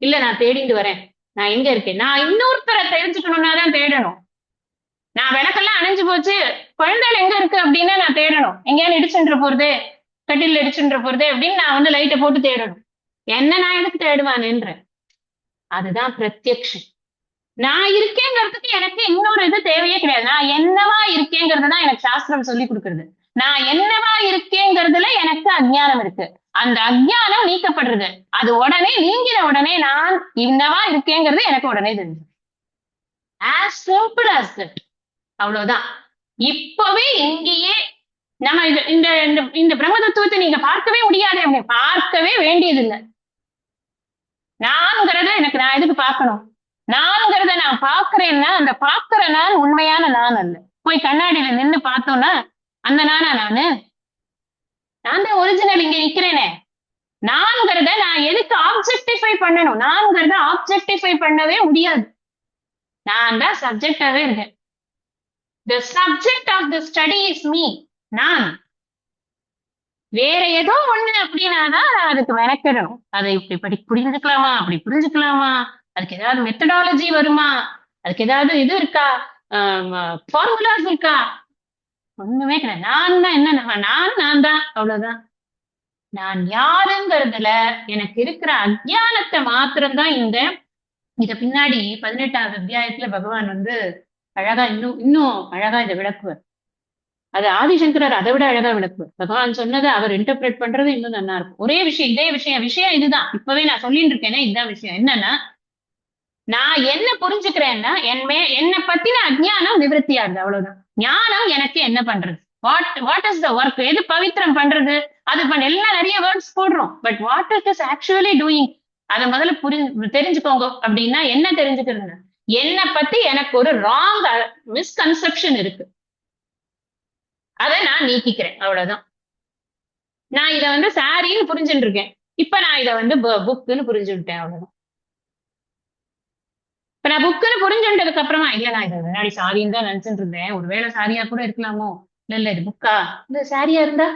இல்ல நான் தேடிட்டு வரேன், நான் எங்க இருக்கேன். நான் இன்னொருத்தரை தெரிஞ்சுக்கணும்னா தான் தேடணும். நான் விளக்கெல்லாம் அணைஞ்சு போச்சு, குழந்தைகள் எங்க இருக்கு அப்படின்னா நான் தேடணும். எங்கேயாவது இடிச்சுன்ற போறதே, கட்டில் இடிச்சுன்ற போறதே அப்படின்னு நான் வந்து லைட்டை போட்டு தேடணும். என்ன நான் எதுக்கு தேடுவானுன்ற? அதுதான் பிரத்யக்ஷம். நான் இருக்கேங்கிறதுக்கு எனக்கு இன்னொரு இது தேவையே கிடையாது. நான் என்னவா இருக்கேங்கிறது தான் எனக்கு சாஸ்திரம் சொல்லி கொடுக்குறது. நான் என்னவா இருக்கேங்கிறதுல எனக்கு அஜ்ஞானம் இருக்கு. அந்த அஜ்ஞானம் நீக்கப்படுறது. அது உடனே நீங்கிற உடனே நான் என்னவா இருக்கேங்கிறது எனக்கு உடனே தெரிஞ்சு. As simple as that. அவ்வளவுதான். இப்பவே இங்கேயே நம்ம இந்த இந்த பிரம்ம தத்துவத்தை நீங்க பார்க்கவே முடியாது, பார்க்கவே வேண்டியது இல்லை. நான்கிறத எனக்கு நான் எதுக்கு பார்க்கணும்? நான்கிறத நான் பார்க்கிறேன்னா அந்த பார்க்கிற நான் உண்மையான நான் அல்ல. போய் கண்ணாடியில நின்னு பார்த்தோம்னா அந்த நானா நானு? நான் தான் ஒரிஜினல் இங்க நிக்கிறேனே. நான்கிறத நான் எதுக்கு ஆப்ஜெக்டிஃபை பண்ணணும்? நான்கிறத ஆப்ஜெக்டிஃபை பண்ணவே முடியாது. நான் தான் சப்ஜெக்டாவே இருக்கேன். The subject of the study is me. நான் வேற ஏதோ ஒண்ணு அப்படின்னாதான் அதுக்கு மெனக்கிடணும். அதை இப்படி புரிஞ்சுக்கலாமா, அப்படி புரிஞ்சுக்கலாமா, அதுக்கு ஏதாவது மெத்தடாலஜி வருமா, அதுக்கு ஏதாவது இது இருக்கா, ஃபார்முலாஸ் இருக்கா? ஒண்ணுமே கிடையாது. நான் தான் என்ன, நான் தான், அவ்வளவுதான். நான் யாருங்கிறதுல எனக்கு இருக்கிற அஜ்ஞானத்தை மாத்திரம்தான் இத பின்னாடி 18வது அத்தியாயத்துல பகவான் அழகா இன்னும் அழகா இதை விளக்குவார். அது ஆதிசங்கரர் அதை விட அழகா விளக்குவார். பகவான் சொன்னதை அவர் இன்டர்பிரேட் பண்றது இன்னும் நல்லா இருக்கும். ஒரே விஷயம், இதே விஷயம் இதுதான். இப்பவே நான் சொல்லிட்டு இருக்கேனே, இதுதான் விஷயம். என்னன்னா, நான் என்ன புரிஞ்சுக்கிறேன்னா என்னை பத்தின அஜ்ஞானம் நிவர்த்தியா இருக்கு, அவ்வளவுதான். ஞானம் எனக்கு என்ன பண்றது? What is the work? எது பவித்திரம் பண்றது? அது எல்லாம் நிறைய வேர்ட்ஸ் போடுறோம். But what it is actually doing, அதை முதல்ல தெரிஞ்சுக்கோங்க. அப்படின்னா என்ன தெரிஞ்சுக்கிறது? என்னை பத்தி எனக்கு ஒரு ராங் மிஸ்கன்செப்ஷன் இருக்கு, அதை நான் நீக்கிக்கிறேன், அவ்வளவுதான். நான் இதை சாரின்னு புரிஞ்சுட்டு இருக்கேன். இப்ப நான் இதை புக்குன்னு புரிஞ்சுட்டேன், அவ்வளவுதான். இப்ப நான் புக்குன்னு புரிஞ்சுட்டதுக்கு அப்புறமா இல்ல, நான் இதை முன்னாடி சாரின்னு தான் நினைச்சுட்டு இருந்தேன், ஒருவேளை சாரியா கூட இருக்கலாமோ, இல்ல இது புக்கா, இல்ல சாரியா இருந்தா,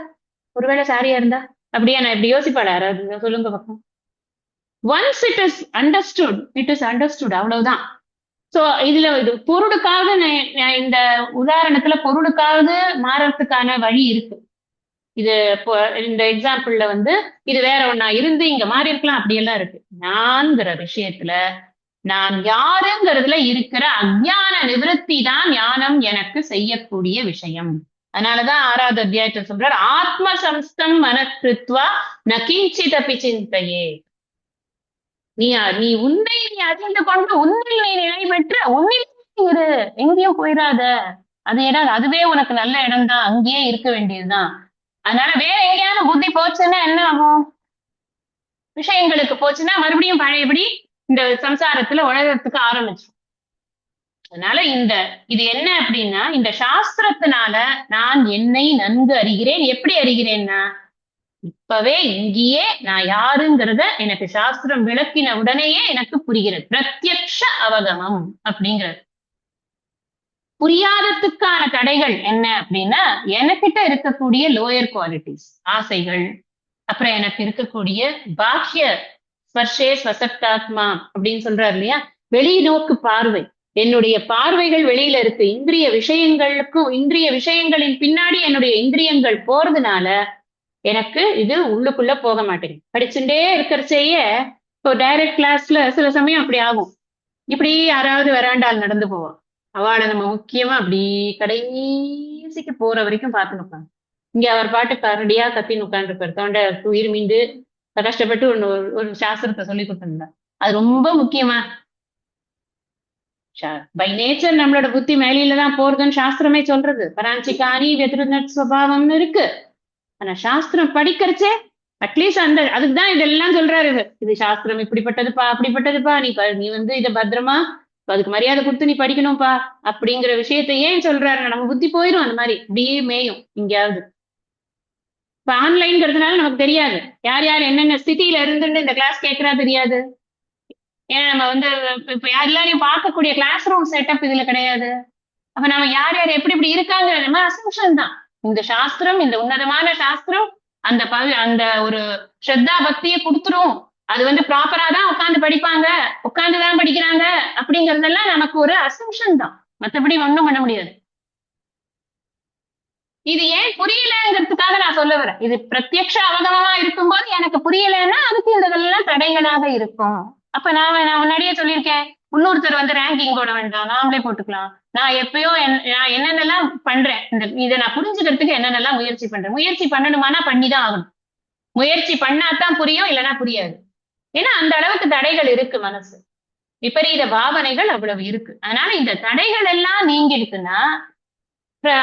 ஒருவேளை சாரியா இருந்தா, அப்படியா? நான் இப்படி யோசிப்பாளா யாராவது? சொல்லுங்க பக்கம். ஒன்ஸ் இட் இஸ் அண்டர்ஸ்டுட், அவ்வளவுதான். சோ இதுல இது பொருளுக்காக இந்த உதாரணத்துல பொருளுக்காக மாறறதுக்கான வழி இருக்கு. இது இந்த எக்ஸாம்பிள்ல இது வேற ஒண்ணா இருந்து இங்க மாறி இருக்கலாம், அப்படியெல்லாம் இருக்கு. நான்கிற விஷயத்துல நான் யாருங்கிறதுல இருக்கிற அஜ்ஞான நிவர்த்தி தான் ஞானம் எனக்கு செய்யக்கூடிய விஷயம். அதனாலதான் 6வது அத்தியாயத்தை சொல்றார், ஆத்ம சம்ஸ்தம் மனக்கிருத்வா நகிஞ்சிதபி சிந்தையே. நீ உன்னை அறிந்து கொண்டு உன்னில் நீ நிலை பெற்று உன்னில் இரு, எங்கேயும் போயிடாத. அது இடம், அதுவே உனக்கு நல்ல இடம் தான், அங்கேயே இருக்க வேண்டியதுதான். அதனால வேற எங்கேயாவது புத்தி போச்சுன்னா என்ன ஆகும்? விஷயங்களுக்கு போச்சுன்னா மறுபடியும் பழையபடி இந்த சம்சாரத்துல உழறதுக்கு ஆரம்பிச்சு. அதனால இது என்ன அப்படின்னா, இந்த சாஸ்திரத்தினால நான் என்னை நன்கு அறிகிறேன். எப்படி அறிகிறேன்னா, இப்பவே இங்கேயே நான் யாருங்கிறத எனக்கு சாஸ்திரம் விளக்கின உடனேயே எனக்கு புரிகிறது. பிரத்யக்ஷ அவகமம் அப்படிங்கிறது. புரியாததுக்கான தடைகள் என்ன அப்படின்னா, எனக்கிட்ட இருக்கக்கூடிய லோயர் குவாலிட்டிஸ், ஆசைகள், அப்புறம் எனக்கு இருக்கக்கூடிய பாக்கிய ஸ்பர்ஷே ஸ்வசப்தாத்மா அப்படின்னு சொல்றாரு இல்லையா, வெளிநோக்கு பார்வை. என்னுடைய பார்வைகள் வெளியில இருக்கு. இந்திரிய விஷயங்களின் பின்னாடி என்னுடைய இந்திரியங்கள் போறதுனால எனக்கு இது உள்ளுக்குள்ள போக மாட்டேங்குது. படிச்சுட்டே இருக்கிறச்சேயே இப்போ டைரக்ட் கிளாஸ்ல சில சமயம் அப்படி ஆகும். இப்படி யாராவது வராண்டால் நடந்து போவோம், அவளை நம்ம முக்கியமா அப்படி கடைசிக்கு போற வரைக்கும் பார்த்து நிற்பாங்க. இங்க அவர் பாட்டு கரடியா கத்தின்னு உட்காந்துருப்பாரு, தொண்டை உயிர் மீண்டு கஷ்டப்பட்டு ஒரு சாஸ்திரத்தை சொல்லி கொடுத்திருந்தார். அது ரொம்ப முக்கியமா. பை நேச்சர் நம்மளோட புத்தி மேலில தான் போறதுன்னு சாஸ்திரமே சொல்றது. பராஞ்சிகாணி வெத்ருநட் சுபாவம்னு இருக்கு. ஆனா சாஸ்திரம் படிக்கிறச்சே அட்லீஸ்ட் அதுக்குதான் இதெல்லாம் சொல்றாரு. இது சாஸ்திரம் இப்படிப்பட்டதுப்பா, அப்படிப்பட்டதுப்பா, நீ இதை பத்திரமா அதுக்கு மரியாதை கொடுத்து நீ படிக்கணும்ப்பா அப்படிங்கிற விஷயத்த ஏன் சொல்றாரு? நம்ம புத்தி போயிடும், அந்த மாதிரி இப்படியே மேயும் எங்கேயாவது. இப்ப ஆன்லைன்ங்கிறதுனால நமக்கு தெரியாது யார் யார் என்னென்ன ஸ்திதியில இருந்துட்டு இந்த கிளாஸ் கேட்கறா தெரியாது. ஏன்னா நம்ம இப்ப எல்லாரையும் பார்க்கக்கூடிய கிளாஸ் ரூம் செட்டப் இதுல கிடையாது. அப்ப நம்ம யார் யார் எப்படி இப்படி இருக்காங்க நம்ம அசம்ஷன் தான். இந்த சாஸ்திரம், இந்த உன்னதமான சாஸ்திரம் அந்த ஒரு ஸ்ரத்தா பக்தியை கொடுத்துரும். அது ப்ராப்பரா தான் உட்காந்து படிப்பாங்க, உட்காந்துதான் படிக்கிறாங்க அப்படிங்கறதெல்லாம் நமக்கு ஒரு அசம்ஷன் தான், மற்றபடி ஒண்ணும் பண்ண முடியாது. இது ஏன் புரியலங்கிறதுக்காக நான் சொல்ல வரேன். இது பிரத்யக்ஷ அவகமமா இருக்கும்போது எனக்கு புரியலைன்னா அதுக்கு இதெல்லாம் தடைகளாக இருக்கும். அப்ப நான் முன்னாடியே சொல்லியிருக்கேன், இன்னொருத்தர் வந்து ரேங்கிங் போட வேண்டாம், நாமளே போட்டுக்கலாம். நான் எப்பயோ நான் என்னென்னலாம் பண்றேன், இதை நான் புரிஞ்சுக்கிறதுக்கு என்னென்னலாம் முயற்சி பண்றேன். முயற்சி பண்ணணுமானா பண்ணிதான் ஆகணும். முயற்சி பண்ணாதான் புரியும், இல்லைன்னா புரியாது. ஏன்னா அந்த அளவுக்கு தடைகள் இருக்கு மனசு. விபரீத பாவனைகள் அவ்வளவு இருக்கு. அதனால இந்த தடைகள் எல்லாம் நீங்கிடுச்சுன்னா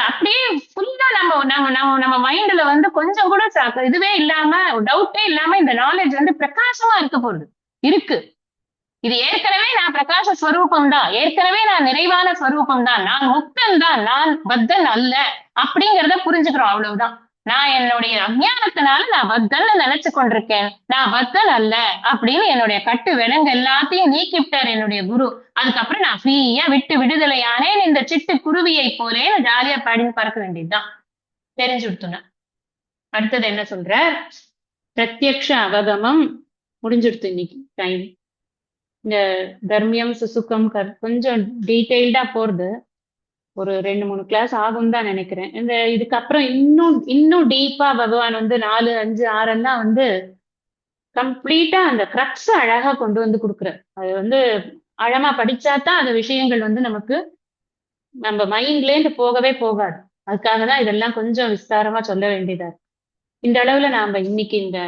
அப்படியே ஃபுல்லா நம்ம நம்ம நம்ம நம்ம மைண்ட்ல வந்து கொஞ்சம் கூட இதுவே இல்லாம, டவுட்டே இல்லாம இந்த நாலேஜ் வந்து பிரகாசமா இருக்க போகுது. இருக்கு. இது ஏற்கனவே நான் பிரகாச ஸ்வரூபம் தான், ஏற்கனவே நான் நிறைவான ஸ்வரூபம் தான், நான் முக்தன் தான், நான் பத்தன் அல்ல அப்படிங்கிறத புரிஞ்சுக்கிறோம். அவ்வளவுதான். நான் என்னுடைய அஞ்ஞானத்தினால நான் பத்தன்னு நினைச்சு கொண்டிருக்கேன், நான் பத்தன் அல்ல அப்படின்னு என்னுடைய கட்டு விலங்கு எல்லாத்தையும் நீக்கிவிட்டார் என்னுடைய குரு. அதுக்கப்புறம் நான் ஃப்ரீயா விட்டு விடுதலையானேன், இந்த சிட்டு குருவியை போலே ஜாலியா பாடின்னு பறக்க வேண்டியதுதான். தெரிஞ்சு விடுத்துன. அடுத்தது என்ன சொல்ற? பிரத்யக்ஷ அவகமம் முடிஞ்சுடுத்து இன்னைக்கு டைம். இந்த தர்மியம் சுசுக்கம் கொஞ்சம் டீட்டெயில்டா போறது ஒரு 2-3 கிளாஸ் ஆகும் தான் நினைக்கிறேன். இந்த இதுக்கப்புறம் இன்னும் இன்னும் டீப்பா பகவான் வந்து 4, 5, 6 எல்லாம் வந்து கம்ப்ளீட்டா அந்த கிரக்ஸ் அழகா கொண்டு வந்து கொடுக்குறார். அது வந்து ஆழமா படிச்சாதான் அந்த விஷயங்கள் வந்து நமக்கு நம்ம மைண்ட்ல இருந்து போகவே போகாது. அதுக்காக தான் இதெல்லாம் கொஞ்சம் விஸ்தாரமா சொல்ல வேண்டியதா இருக்கு. இந்த அளவுல நாம இன்னைக்கு இந்த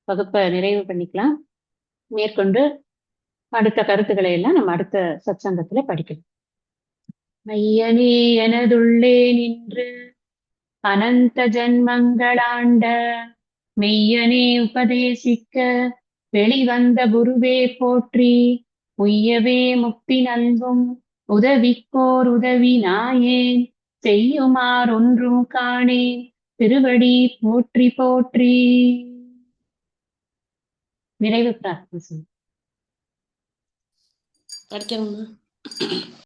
வகுப்பை நிறைவு பண்ணிக்கலாம். மேற்கொண்டு அடுத்த கருத்துக்களை எல்லாம் நம்ம அடுத்த சத்சங்கத்துல படிக்கலாம். மையனே எனதுள்ளே நின்று அனந்த ஜன்மங்களாண்ட மெய்யனே உபதேசிக்க வெளிவந்த குருவே போற்றி. உய்யவே முக்தி நல்கும் உதவிக்கோர் உதவி நாயேன் செய்யுமார் ஒன்றும் காணேன் திருவடி போற்றி போற்றி. நிறைவு பிரார்த்தனை. படிக்கணுமா?